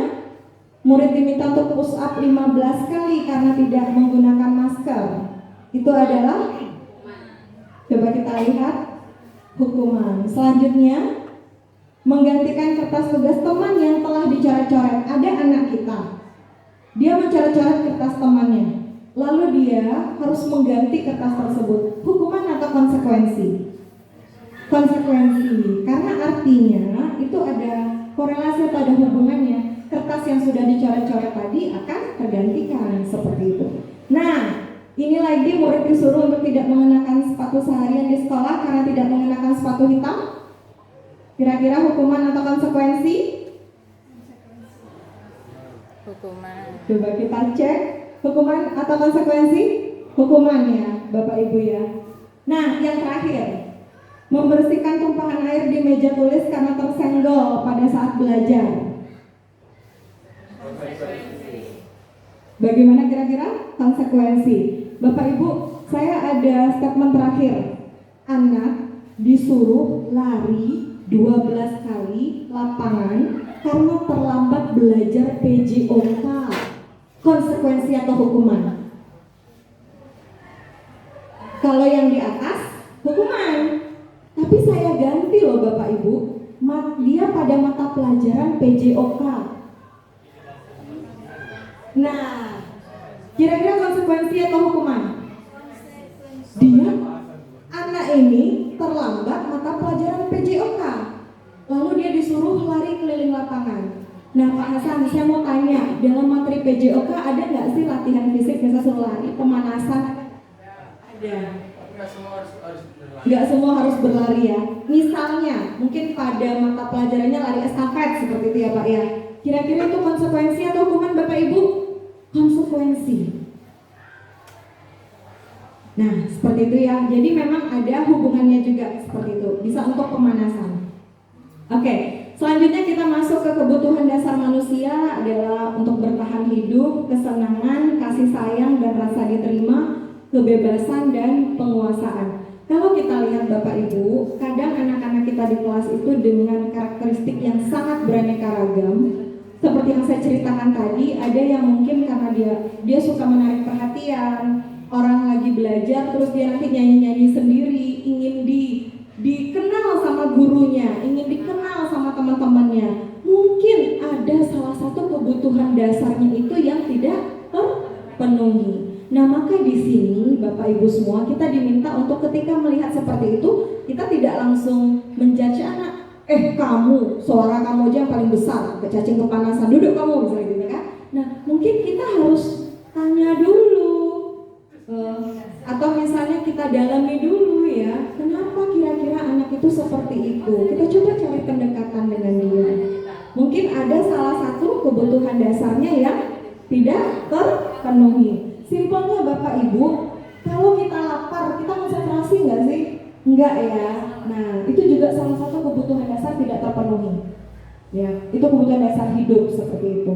murid diminta untuk push up 15 kali karena tidak menggunakan masker. Itu adalah, coba kita lihat, hukuman. Selanjutnya, menggantikan kertas tugas teman yang telah dicoret-coret. Ada anak kita, dia mencoret-coret kertas temannya, lalu dia harus mengganti kertas tersebut. Hukuman atau konsekuensi? Konsekuensi, karena artinya itu ada korelasi atau ada hubungannya. Kertas yang sudah dicoret-coret tadi akan tergantikan, seperti itu. Nah, ini lagi murid disuruh untuk tidak mengenakan sepatu seharian di sekolah karena tidak mengenakan sepatu hitam. Kira-kira hukuman atau konsekuensi? Hukuman. Coba kita cek, hukuman atau konsekuensi? Hukuman ya Bapak Ibu ya. Nah, yang terakhir, membersihkan tumpahan air di meja tulis karena tersenggol pada saat belajar. Bagaimana kira-kira konsekuensi? Bapak Ibu, saya ada statement terakhir. Anak disuruh lari 12 kali lapangan karena terlambat belajar PJOK. Konsekuensi atau hukuman? Kalau yang di atas, hukuman. Tapi saya ganti loh Bapak Ibu, dia pada mata pelajaran PJOK. Nah, kira-kira konsekuensi atau hukuman? Dia, anak ini terlambat mata pelajaran PJOK, lalu dia disuruh lari keliling lapangan. Nah Pak Hasan, saya mau tanya, dalam materi PJOK ada nggak sih latihan fisik, misalnya suruh lari, pemanasan? Ada. Nggak semua harus berlari ya. Misalnya, mungkin pada mata pelajarannya lari estafet seperti itu ya Pak ya. Kira-kira itu konsekuensi atau hukuman Bapak Ibu? Konsekuensi. Nah, seperti itu ya. Jadi memang ada hubungannya juga seperti itu. Bisa untuk pemanasan. Oke, selanjutnya kita masuk ke kebutuhan dasar manusia adalah untuk bertahan hidup, kesenangan, kasih sayang dan rasa diterima, kebebasan dan penguasaan. Kalau kita lihat Bapak Ibu, kadang anak-anak kita di kelas itu dengan karakteristik yang sangat beraneka ragam. Seperti yang saya ceritakan tadi, ada yang mungkin karena dia suka menarik perhatian, orang lagi belajar terus dia nanti nyanyi-nyanyi sendiri, ingin dikenal sama gurunya, ingin dikenal sama teman-temannya. Mungkin ada salah satu kebutuhan dasarnya itu yang tidak terpenuhi. Nah, maka di sini Bapak Ibu semua kita diminta untuk ketika melihat seperti itu, kita tidak langsung menjudge anak. Kamu, suara kamu aja yang paling besar, cacing kepanasan, duduk kamu, misalnya gitu kan. Nah, mungkin kita harus tanya dulu, atau misalnya kita dalami dulu ya, kenapa kira-kira anak itu seperti itu. Kita coba cari pendekatan dengan dia. Mungkin ada salah satu kebutuhan dasarnya yang tidak terpenuhi. Simpelnya Bapak Ibu, kalau kita lapar, kita konsentrasi nggak sih? Enggak ya. Nah, itu juga salah satu kebutuhan dasar tidak terpenuhi. Ya, itu kebutuhan dasar hidup seperti itu.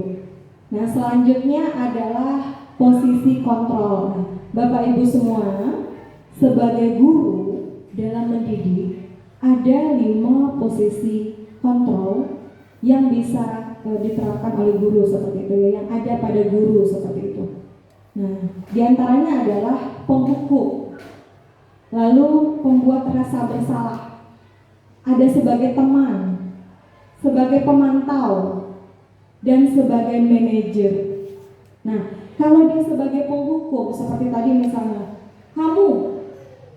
Nah, selanjutnya adalah posisi kontrol. Nah, Bapak Ibu semua, sebagai guru dalam mendidik ada 5 posisi kontrol yang bisa diterapkan oleh guru seperti itu ya, yang ada pada guru seperti itu. Nah, diantaranya adalah penghukum, lalu pembuat rasa bersalah, ada sebagai teman, sebagai pemantau, dan sebagai manajer. Nah, kalau dia sebagai penghukum, seperti tadi misalnya, kamu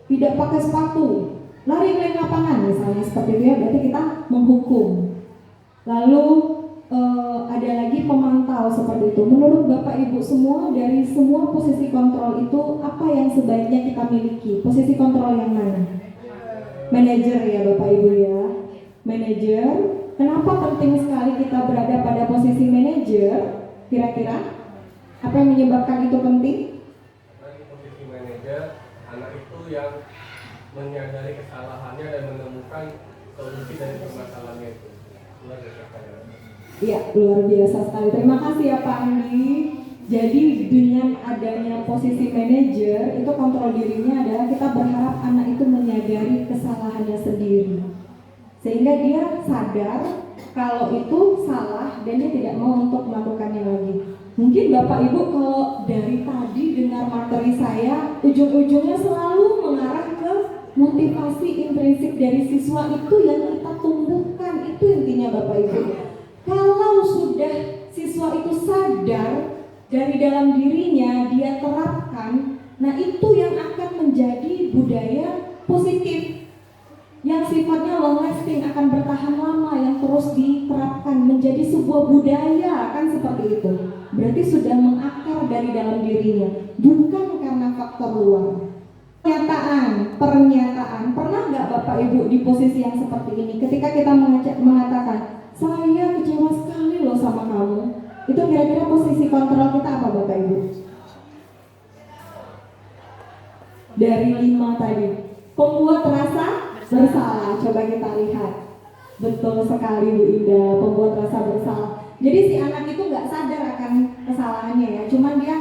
tidak pakai sepatu, lari keliling lapangan misalnya seperti itu ya, berarti kita menghukum. Lalu ada lagi pemantau seperti itu. Menurut Bapak Ibu semua, dari semua posisi kontrol itu apa yang sebaiknya kita miliki? Posisi kontrol yang mana? Manajer ya Bapak Ibu ya. Manajer. Kenapa penting sekali kita berada pada posisi manajer? Kira-kira apa yang menyebabkan itu penting? Bagi posisi manajer, anak itu yang menyadari kesalahannya dan menemukan solusi dari permasalahannya itu. Iya, luar biasa sekali. Terima kasih ya Pak Andi. Jadi dengan adanya posisi manajer, itu kontrol dirinya adalah kita berharap anak itu menyadari kesalahannya sendiri, sehingga dia sadar kalau itu salah dan dia tidak mau untuk melakukannya lagi. Mungkin Bapak Ibu kalau dari tadi dengar materi saya, ujung-ujungnya selalu mengarah ke motivasi intrinsik dari siswa itu yang kita tumbuhkan. Itu intinya Bapak Ibu. Kalau sudah siswa itu sadar dari dalam dirinya, dia terapkan, nah itu yang akan menjadi budaya positif yang sifatnya long lasting, akan bertahan lama, yang terus diterapkan menjadi sebuah budaya, kan seperti itu. Berarti sudah mengakar dari dalam dirinya, bukan karena faktor luar. Pernyataan, pernah nggak Bapak Ibu di posisi yang seperti ini? Ketika kita mengatakan, saya kecewa sekali loh sama kamu, itu kira-kira posisi kontrol kita apa Bapak Ibu? Dari 5 tadi, pembuat rasa bersalah. Coba kita lihat. Betul sekali Bu Indah, pembuat rasa bersalah. Jadi si anak itu nggak sadar akan kesalahannya ya, cuman dia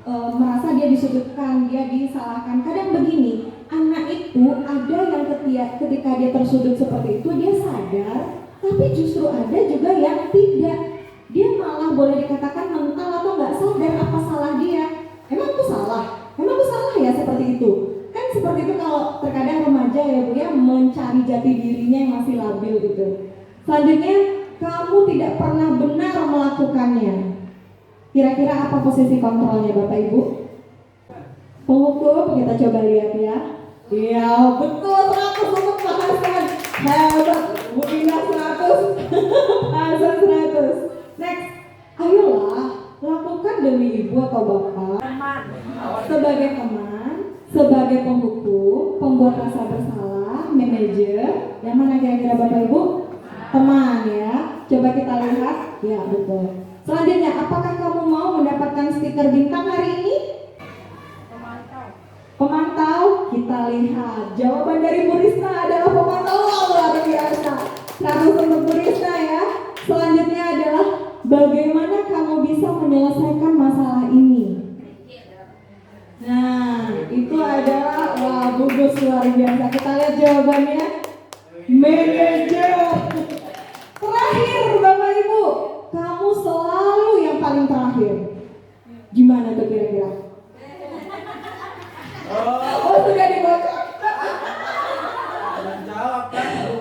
merasa dia disudutkan, dia disalahkan. Kadang begini, anak itu ada yang ketika dia tersudut seperti itu dia sadar, tapi justru ada juga yang tidak. Dia malah boleh dikatakan mental atau nggak sadar apa salah dia. Emang aku salah? Emang aku salah ya seperti itu? Kan seperti itu kalau terkadang remaja ya Bu ya, mencari jati dirinya yang masih labil gitu. Selanjutnya, kamu tidak pernah benar melakukannya. Kira-kira apa posisi kontrolnya Bapak Ibu? Penghukum, kita coba lihat ya. Iya, betul 100 untuk Pak Hasan. Hebat, Bu Indah 100. Hasan 100. Next, ayolah lakukan demi ibu atau bapak. Sebagai teman, sebagai penghukum, pembuat rasa bersalah, manajer. Yang mana kira-kira Bapak Ibu? Teman ya. Coba kita lihat. Ya, betul. Selanjutnya, apakah kamu mau mendapatkan stiker bintang hari ini? Pemantau. Kita lihat. Jawaban dari Bu Risna adalah pemantau. Luar biasa. 100 untuk Bu Risna ya. Selanjutnya adalah bagaimana kamu bisa menyelesaikan masalah ini? Nah, itu adalah wah bagus luar biasa. Kita lihat jawabannya. Manajer. Terakhir Bapak Ibu, kamu selalu yang paling terakhir. Gimana tuh kira-kira? Oh sudah dibaca.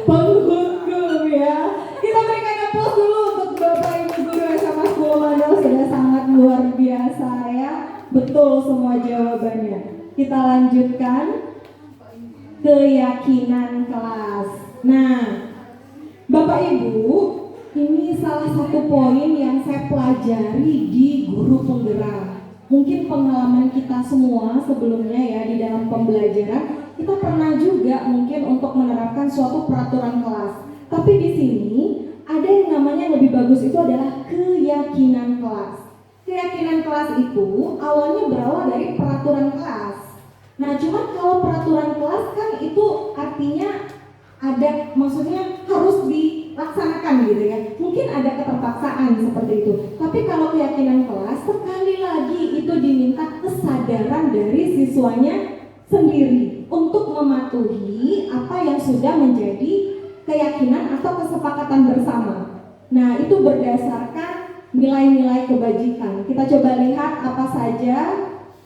Penghukum ya. Kita berikan aplaus dulu untuk Bapak Ibu guru SMA 10 Mandal, sudah sangat luar biasa ya. Betul semua jawabannya. Kita lanjutkan keyakinan kelas. Nah, Bapak Ibu, ini salah satu poin yang saya pelajari di guru penggerak. Mungkin pengalaman kita semua sebelumnya ya di dalam pembelajaran, kita pernah juga mungkin untuk menerapkan suatu peraturan kelas. Tapi di sini ada yang namanya lebih bagus, itu adalah keyakinan kelas. Keyakinan kelas itu awalnya berawal dari peraturan kelas. Nah, cuma kalau peraturan kelas kan itu artinya ada, maksudnya harus dilaksanakan gitu ya. Mungkin ada keterpaksaan seperti itu. Tapi kalau keyakinan kelas, sekali lagi itu diminta kesadaran dari siswanya sendiri untuk mematuhi apa yang sudah menjadi keyakinan atau kesepakatan bersama. Nah, itu berdasarkan nilai-nilai kebajikan. Kita coba lihat apa saja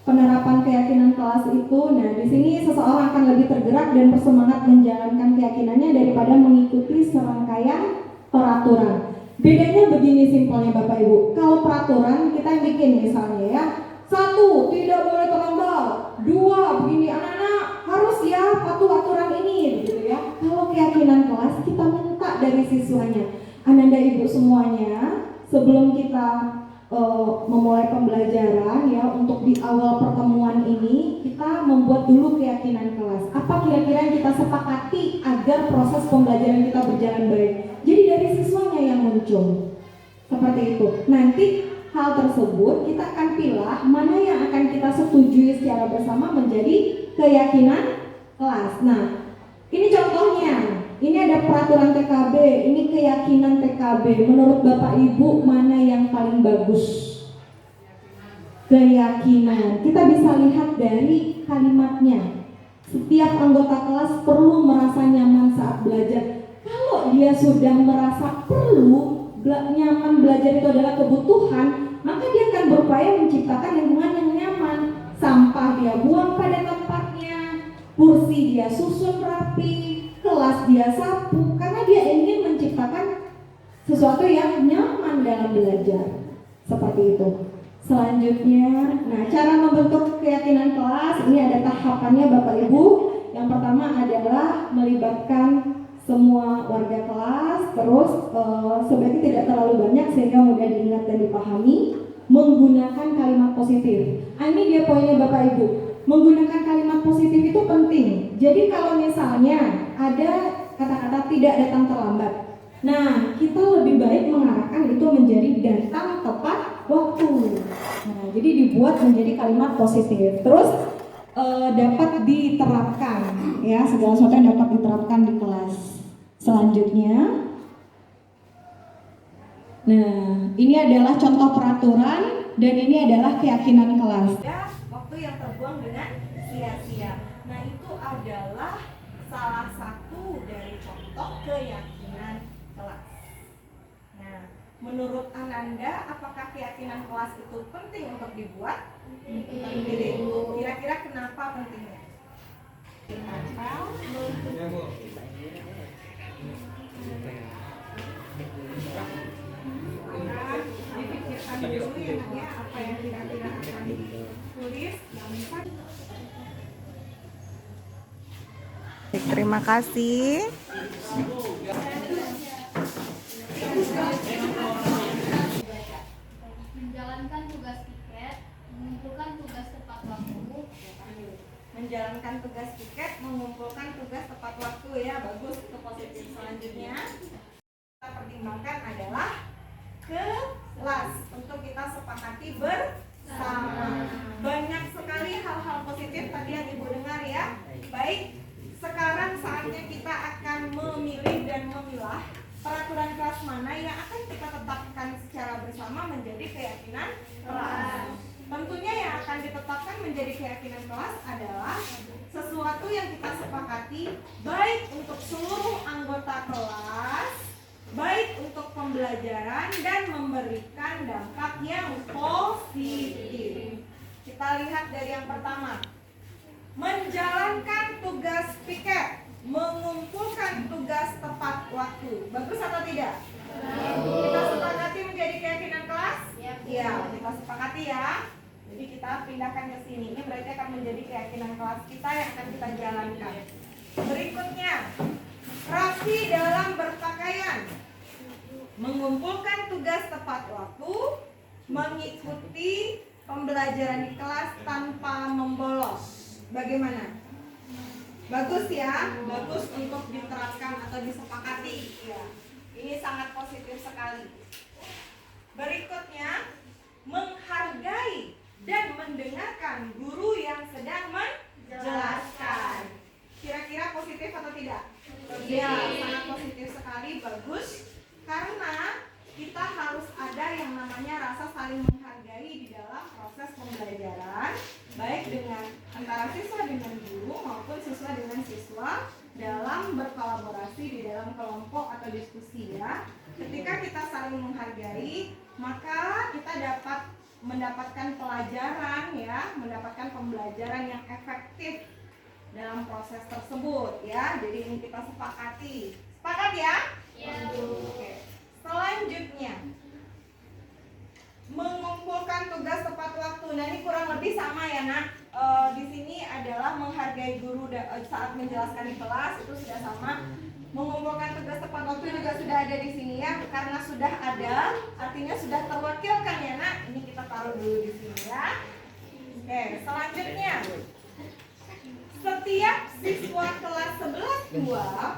penerapan keyakinan kelas itu. Nah, di sini seseorang akan lebih tergerak dan bersemangat menjalankan keyakinannya daripada mengikuti serangkaian peraturan. Bedanya begini simpelnya Bapak Ibu. Kalau peraturan kita bikin misalnya ya, 1, tidak boleh terlambat. 2, begini anak-anak harus ya patuh aturan ini gitu ya. Kalau keyakinan kelas kita minta dari siswanya. Ananda Ibu semuanya, sebelum kita memulai pembelajaran ya, untuk di awal pertemuan ini kita membuat dulu keyakinan kelas. Apa kira-kira yang kita sepakati agar proses pembelajaran kita berjalan baik? Jadi dari siswanya yang muncul seperti itu. Nanti hal tersebut kita akan pilih mana yang akan kita setujui secara bersama menjadi keyakinan kelas. Nah, ini contohnya. Ini ada peraturan TKB, ini keyakinan TKB. Menurut Bapak Ibu mana yang paling bagus? Keyakinan. Kita bisa lihat dari kalimatnya. Setiap anggota kelas perlu merasa nyaman saat belajar. Kalau dia sudah merasa perlu, nyaman belajar itu adalah kebutuhan, maka dia akan berupaya menciptakan lingkungan yang nyaman. Sampah dia buang pada tempatnya, kursi dia susun rapi, kelas dia sapu, karena dia ingin menciptakan sesuatu yang nyaman dalam belajar. Seperti itu. Selanjutnya, nah cara membentuk keyakinan kelas, ini ada tahapannya Bapak Ibu. Yang pertama adalah melibatkan semua warga kelas, terus sebaiknya tidak terlalu banyak sehingga mudah diingat dan dipahami. Menggunakan kalimat positif. Ini dia poinnya Bapak Ibu. Menggunakan kalimat positif itu penting. Jadi kalau misalnya ada kata-kata tidak datang terlambat, nah kita lebih baik mengarahkan itu menjadi datang tepat waktu. Nah, jadi dibuat menjadi kalimat positif. Terus dapat diterapkan, ya, segala sesuatu yang dapat diterapkan di kelas. Selanjutnya, nah ini adalah contoh peraturan dan ini adalah keyakinan kelas. Ada waktu yang terbuang dengan sia-sia. Nah itu adalah salah satu dari contoh keyakinan kelas. Nah menurut Ananda, apakah keyakinan kelas itu penting untuk dibuat? Penting. Kira-kira kenapa pentingnya? Dipikirkan dulu ya apa yang kira-kira akan ditulis. Terima kasih. Menjalankan tugas piket, mengumpulkan tugas tepat waktu. Menjalankan tugas piket, mengumpulkan tugas tepat waktu, ya, bagus, itu positif. Selanjutnya kita pertimbangkan adalah kelas untuk kita sepakati bersama. Banyak sekali hal-hal positif tadi yang Ibu dengar, ya. Baik, sekarang saatnya kita akan memilih dan memilah peraturan kelas mana yang akan kita tetapkan secara bersama menjadi keyakinan kelas. Tentunya yang akan ditetapkan menjadi keyakinan kelas adalah sesuatu yang kita sepakati baik untuk seluruh anggota kelas, baik untuk pembelajaran dan memberikan dampak yang positif. Kita lihat dari yang pertama. Menjalankan tugas piket, mengumpulkan tugas tepat waktu. Bagus atau tidak? Bagus. Kita sepakati menjadi keyakinan kelas? Iya, kita sepakati ya. Jadi kita pindahkan ke sini. Ini berarti akan menjadi keyakinan kelas kita yang akan kita jalankan. Berikutnya, rapi dalam berpakaian, mengumpulkan tugas tepat waktu, mengikuti pembelajaran di kelas tanpa membolos. Bagaimana? Bagus ya, bagus untuk diterapkan atau disepakati. Ya, ini sangat positif sekali. Berikutnya, menghargai dan mendengarkan guru yang sedang menjelaskan. Kira-kira positif atau tidak? Iya, sangat positif sekali, bagus. Karena kita harus ada yang namanya rasa saling menghargai di dalam proses pembelajaran, baik dengan antara siswa dengan guru maupun siswa dengan siswa dalam berkolaborasi di dalam kelompok atau diskusi, ya. Ketika kita saling menghargai, maka kita dapat mendapatkan pelajaran, ya, mendapatkan pembelajaran yang efektif dalam proses tersebut, ya. Jadi ini kita sepakati. Sepakat ya? Ya. Oke. Selanjutnya, mengumpulkan tugas tepat waktu. Nah, ini kurang lebih sama ya, Nak. Di sini adalah menghargai guru saat menjelaskan di kelas, itu sudah sama. Mengumpulkan tugas tepat waktu juga sudah ada di sini, ya. Karena sudah ada, artinya sudah terwakilkan ya, Nak. Ini kita taruh dulu di sini, ya. Oke, selanjutnya, setiap siswa kelas 11-2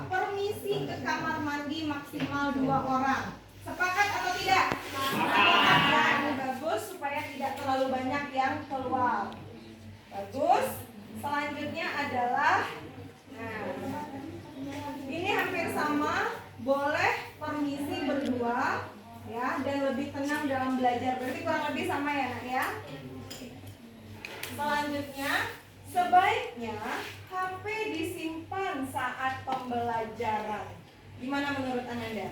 permisi ke kamar mandi maksimal 2 orang. Sepakat atau tidak? Sepakat. Ya, ini bagus supaya tidak terlalu banyak yang keluar. Bagus. Selanjutnya adalah, nah, ini hampir sama. Boleh permisi berdua, ya, dan lebih tenang dalam belajar. Berarti kurang lebih sama ya, Nak, ya. Selanjutnya, sebaiknya HP disimpan saat pembelajaran. Gimana menurut Ananda?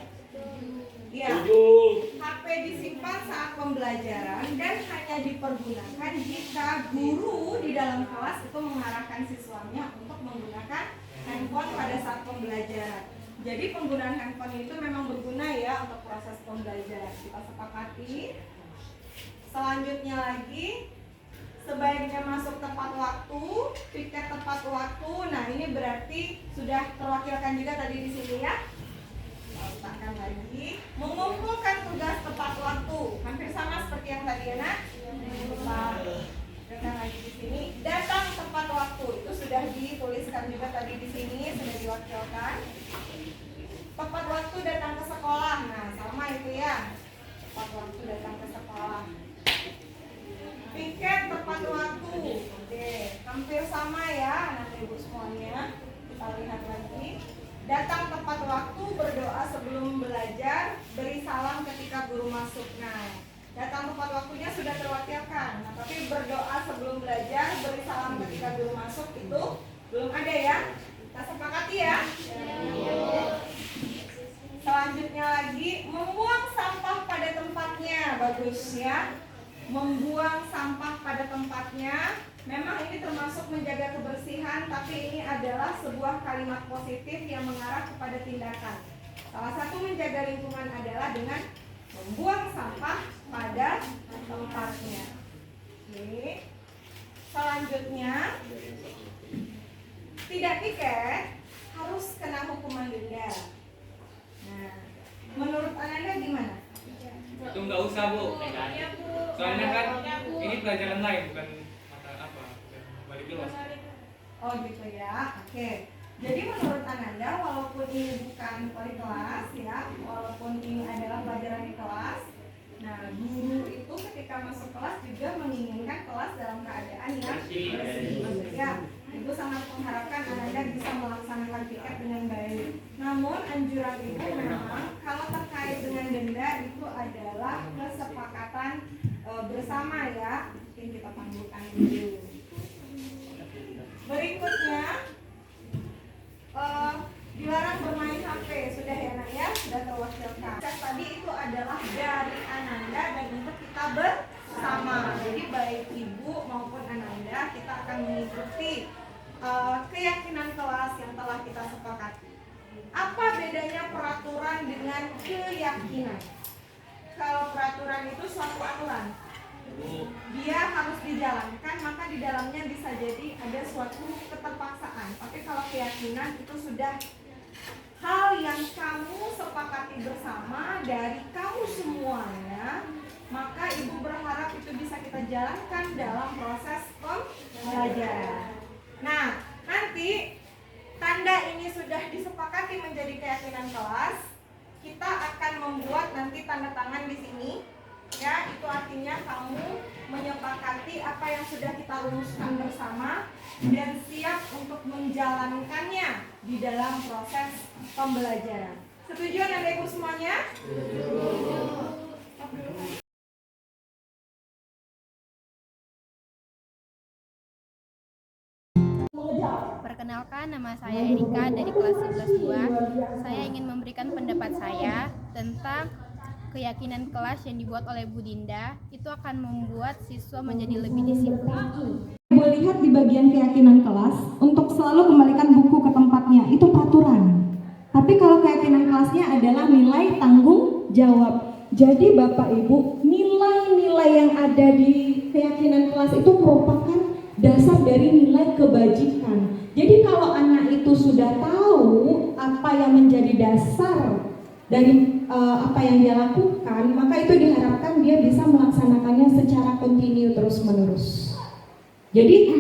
Ya, HP disimpan saat pembelajaran dan hanya dipergunakan jika guru di dalam kelas itu mengarahkan siswanya untuk menggunakan handphone pada saat pembelajaran. Jadi penggunaan handphone itu memang berguna ya untuk proses pembelajaran. Kita sepakati. Selanjutnya lagi, sebaiknya masuk tepat waktu, piket tepat waktu. Nah, ini berarti sudah terwakilkan juga tadi di sini, ya. Letakkan lagi, mengumpulkan tugas tepat waktu, hampir sama seperti yang tadi ya, Nak. Datang lagi di sini, datang tepat waktu, itu sudah dituliskan juga tadi di sini, sudah diwakilkan. Tepat waktu datang ke sekolah, nah sama itu ya, tepat waktu datang ke sekolah. Piket tepat waktu, oke, hampir sama. Kita lihat lagi. Datang tepat waktu, berdoa sebelum belajar, beri salam ketika guru masuk. Nah, datang tepat waktunya sudah terwakilkan. Nah, tapi berdoa sebelum belajar, beri salam ketika guru masuk itu belum ada ya. Kita sepakati ya. Selanjutnya lagi, membuang sampah pada tempatnya. Bagus ya. Membuang sampah pada tempatnya. Memang ini termasuk menjaga kebersihan, tapi ini adalah sebuah kalimat positif yang mengarah kepada tindakan. Salah satu menjaga lingkungan adalah dengan membuang sampah pada tempatnya. Oke. Selanjutnya, tidak piket harus kena hukuman denda. Nah, menurut Ananda gimana? Itu nggak usah Bu. Soalnya kan ini pelajaran lain bukan mata apa, balik kelas. Oh gitu ya, oke. Jadi menurut Ananda, walaupun ini bukan wali kelas ya, walaupun ini adalah pelajaran di kelas, nah guru itu ketika masuk kelas juga menginginkan kelas dalam keadaan yang bersih. Ya, Ibu sangat mengharapkan Ananda bisa melaksanakan piket dengan baik. Namun anjuran Ibu memang kalau terkait dengan denda itu adalah kesepakatan bersama ya. Mungkin kita panggilkan dulu. Berikutnya, dilarang bermain HP. Sudah ya nak ya, sudah terwakilkan. Tadi itu adalah dari Ananda dan untuk kita bersama. Jadi baik Ibu maupun Ananda kita akan mengikuti keyakinan kelas yang telah kita sepakati. Apa bedanya peraturan dengan keyakinan? Kalau peraturan itu suatu aturan, dia harus dijalankan, maka di dalamnya bisa jadi ada suatu keterpaksaan. Tapi kalau keyakinan itu sudah hal yang kamu sepakati bersama dari kamu semuanya, maka Ibu berharap itu bisa kita jalankan dalam proses pembelajaran. Nah, nanti tanda ini sudah disepakati menjadi keyakinan kelas, kita akan membuat nanti tanda tangan di sini. Ya, itu artinya kamu menyepakati apa yang sudah kita rumuskan bersama dan siap untuk menjalankannya di dalam proses pembelajaran. Setuju anak ibu semuanya? Perkenalkan, nama saya Erika dari kelas 11-2. Saya ingin memberikan pendapat saya tentang keyakinan kelas yang dibuat oleh Bu Dinda. Itu akan membuat siswa menjadi lebih disiplin. Ibu lihat di bagian keyakinan kelas, untuk selalu kembalikan buku ke tempatnya, itu peraturan. Tapi kalau keyakinan kelasnya adalah nilai tanggung jawab. Jadi Bapak Ibu, nilai-nilai yang ada di keyakinan kelas itu merupakan dasar dari nilai kebajikan. Jadi kalau anak itu sudah tahu apa yang menjadi dasar dari apa yang dia lakukan, maka itu diharapkan dia bisa melaksanakannya secara kontinu terus-menerus. Jadi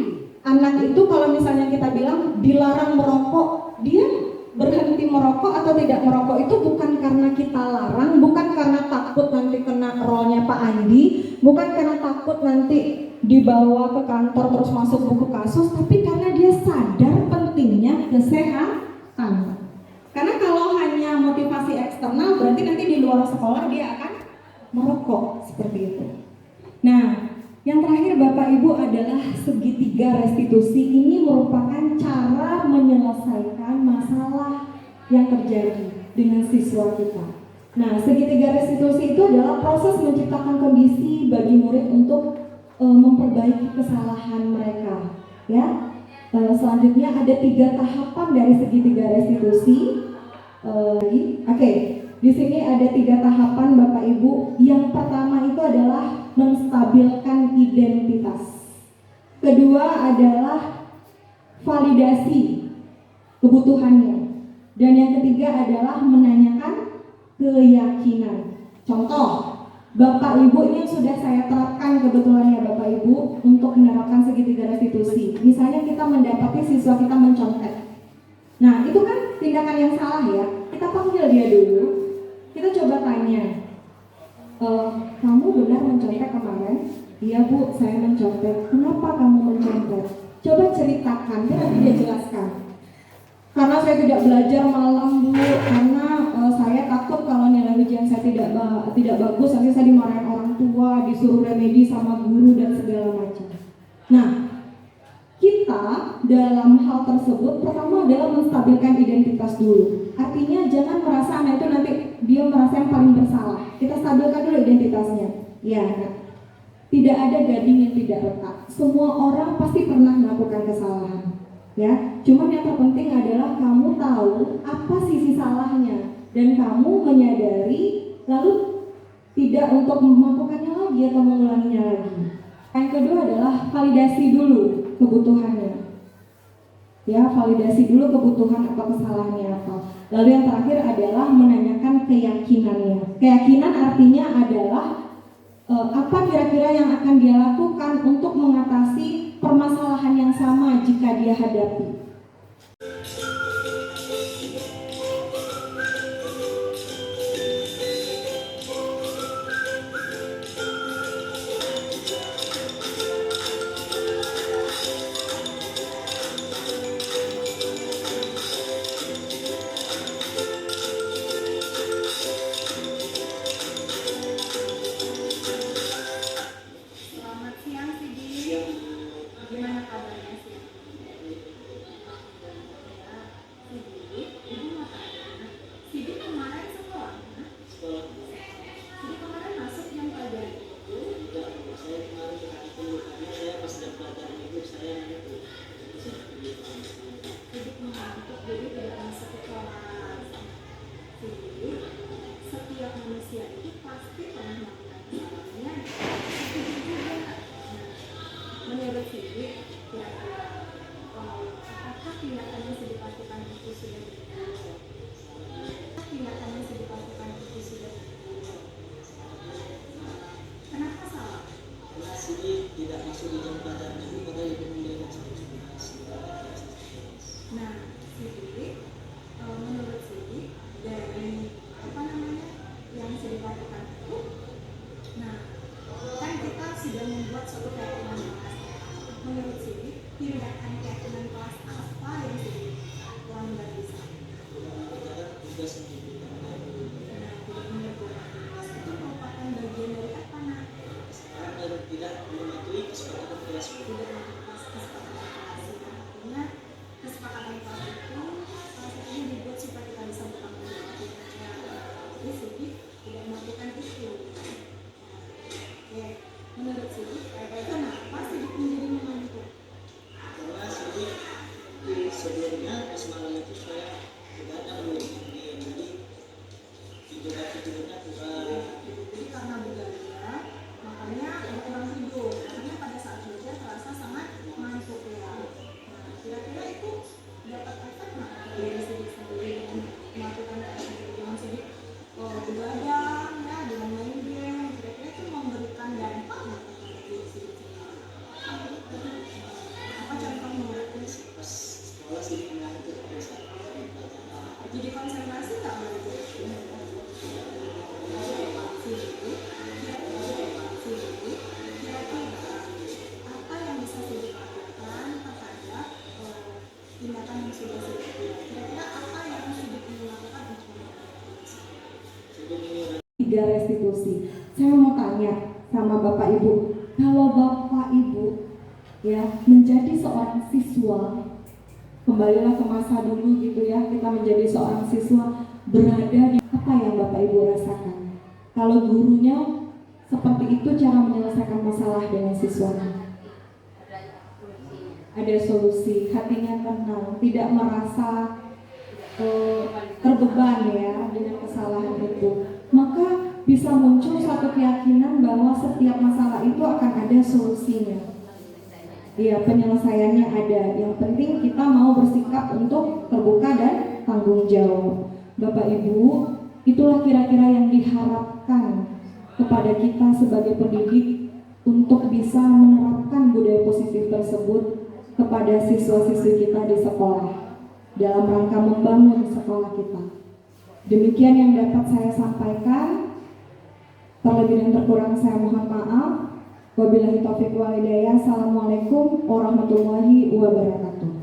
anak itu kalau misalnya kita bilang dilarang merokok, dia berhenti merokok atau tidak merokok itu bukan karena kita larang, bukan karena takut nanti kena rollnya Pak Andi, bukan karena takut nanti dibawa ke kantor terus masuk buku kasus, tapi karena dia sadar pentingnya kesehatan. Karena kalau hanya motivasi eksternal berarti nanti di luar sekolah dia akan merokok seperti itu. Nah, yang terakhir Bapak Ibu adalah segitiga restitusi. Ini merupakan cara menyelesaikan masalah yang terjadi dengan siswa kita. Nah, segitiga restitusi itu adalah proses menciptakan kondisi bagi murid untuk memperbaiki kesalahan mereka. Ya. Selanjutnya ada 3 tahapan dari segitiga restitusi. Oke, di sini ada 3 tahapan Bapak Ibu. Yang pertama itu adalah menstabilkan identitas. Kedua adalah validasi kebutuhannya. Dan yang ketiga adalah menanyakan keyakinan. Contoh, Bapak Ibu ini sudah saya terapkan kebetulan ya Bapak Ibu untuk menerapkan segitiga restitusi. Misalnya kita mendapati siswa kita mencontek. Nah itu kan tindakan yang salah ya. Kita panggil dia dulu. Kita coba tanya, kamu benar mencontek kemarin? Iya Bu, saya mencontek. Kenapa kamu mencontek? Coba ceritakan, dia nanti dia jelaskan. karena saya tidak belajar malam Bu, karena saya takut kalau nilai ujian saya tidak bagus, nanti saya dimarahin orang tua, disuruh remedi sama guru dan segala macam. Nah, kita dalam hal tersebut pertama adalah menstabilkan identitas dulu. Artinya jangan merasa anak itu nanti dia merasa yang paling bersalah. Kita stabilkan dulu identitasnya. Ya, nah, tidak ada gading yang tidak retak. Semua orang pasti pernah melakukan kesalahan. Ya, cuman yang terpenting adalah kamu tahu apa sisi salahnya dan kamu menyadari lalu tidak untuk melakukannya lagi atau mengulanginya lagi. Yang kedua adalah validasi dulu kebutuhannya. Ya, validasi dulu kebutuhan atau kesalahannya apa. Lalu yang terakhir adalah menanyakan keyakinannya. Keyakinan artinya adalah apa kira-kira yang akan dia lakukan untuk mengatasi permasalahan yang sama jika dia hadapi. Selamat siang Sidi. Gimana kabarnya sih? Sidi, ibu mau tanya. Sidi kemarin sekolah? Sidi kemarin masuk yang pelajaran itu? Saya kemarin karena saya pas daftar ibu saya itu. Sidi mengantuk jadi tidak masuk ke kelas. Sidi, setiap manusia itu pasti pernah melakukan kesalahannya. Sidi juga. Menurut Sidi, kira-kira apakah tindakannya Sidi lakukan itu sudah benar? Tindakannya Sidi lakukan itu sudah benar. Kenapa salah? Sidi tidak masuk di jam pelajaran ibu padahal ibu memberikan satu Nah, Sidi, menurut Sidi dari yang Sidi lakukan itu, nah kan kita sudah membuat suatu keyakinan kelas. Menurut Sidi, tindakan keyakinan kelas apa yang Sidi langgar di sana? tugas sendiri. Nah, tidak mengerjakan tugas itu merupakan bagian dari apa nak? Karena tidak mematuhi kesepakatan kelas. Tidak mematuhi kesepakatan kelas. Artinya kesepakatan kelas itu salah satunya dibuat supaya kita bisa bertanggung jawab. Jadi Sidi tidak melakukan itu. Oke, menurut Sidi, kenapa Sidi menjadi mengantuk? Karena Sidi di sebelumnya semalam itu saya begadang dia jadi tidurnya kurang. Jadi karena begadang, makanya kurang tidur. Makanya pada saat belajar terasa sangat ngantuk ya. Nah, kira-kira itu dapat efek nggak dari Sidi sendiri dengan melakukan dengan Sidi begadang ya dengan main game? Kira-kira itu memberikan dampak nggak kepada diri Sidi sendiri? Apa contoh menurutnya? Pas sekolah Sidi mengantuk biasa. Jadi konsentrasi nggak belajar? Kira-kira apa yang bisa Sidi lakukan terhadap tindakan yang sudah Sidi lakukan? Kira-kira apa yang Sidi ingin lakukan untuk melakukan? 3 restitusi. Saya mau tanya sama Bapak Ibu, kalau Bapak Ibu ya menjadi seorang siswa, kembalilah ke masa dulu gitu ya, kita menjadi seorang siswa, berada di apa yang Bapak Ibu rasakan? Kalau gurunya seperti itu cara menyelesaikan masalah dengan siswanya. Ada solusi, hatinya tenang, tidak merasa terbeban ya dengan kesalahan itu. Maka bisa muncul satu keyakinan bahwa setiap masalah itu akan ada solusinya. Ya, penyelesaiannya ada. Yang penting kita mau bersikap untuk terbuka dan tanggung jawab. Bapak Ibu, itulah kira-kira yang diharapkan kepada kita sebagai pendidik untuk bisa menerapkan budaya positif tersebut kepada siswa-siswi kita di sekolah dalam rangka membangun sekolah kita. Demikian yang dapat saya sampaikan. Terlebih dan terkurang saya mohon maaf. Wabillahi taufiq wal hidayah. Assalamualaikum warahmatullahi wabarakatuh.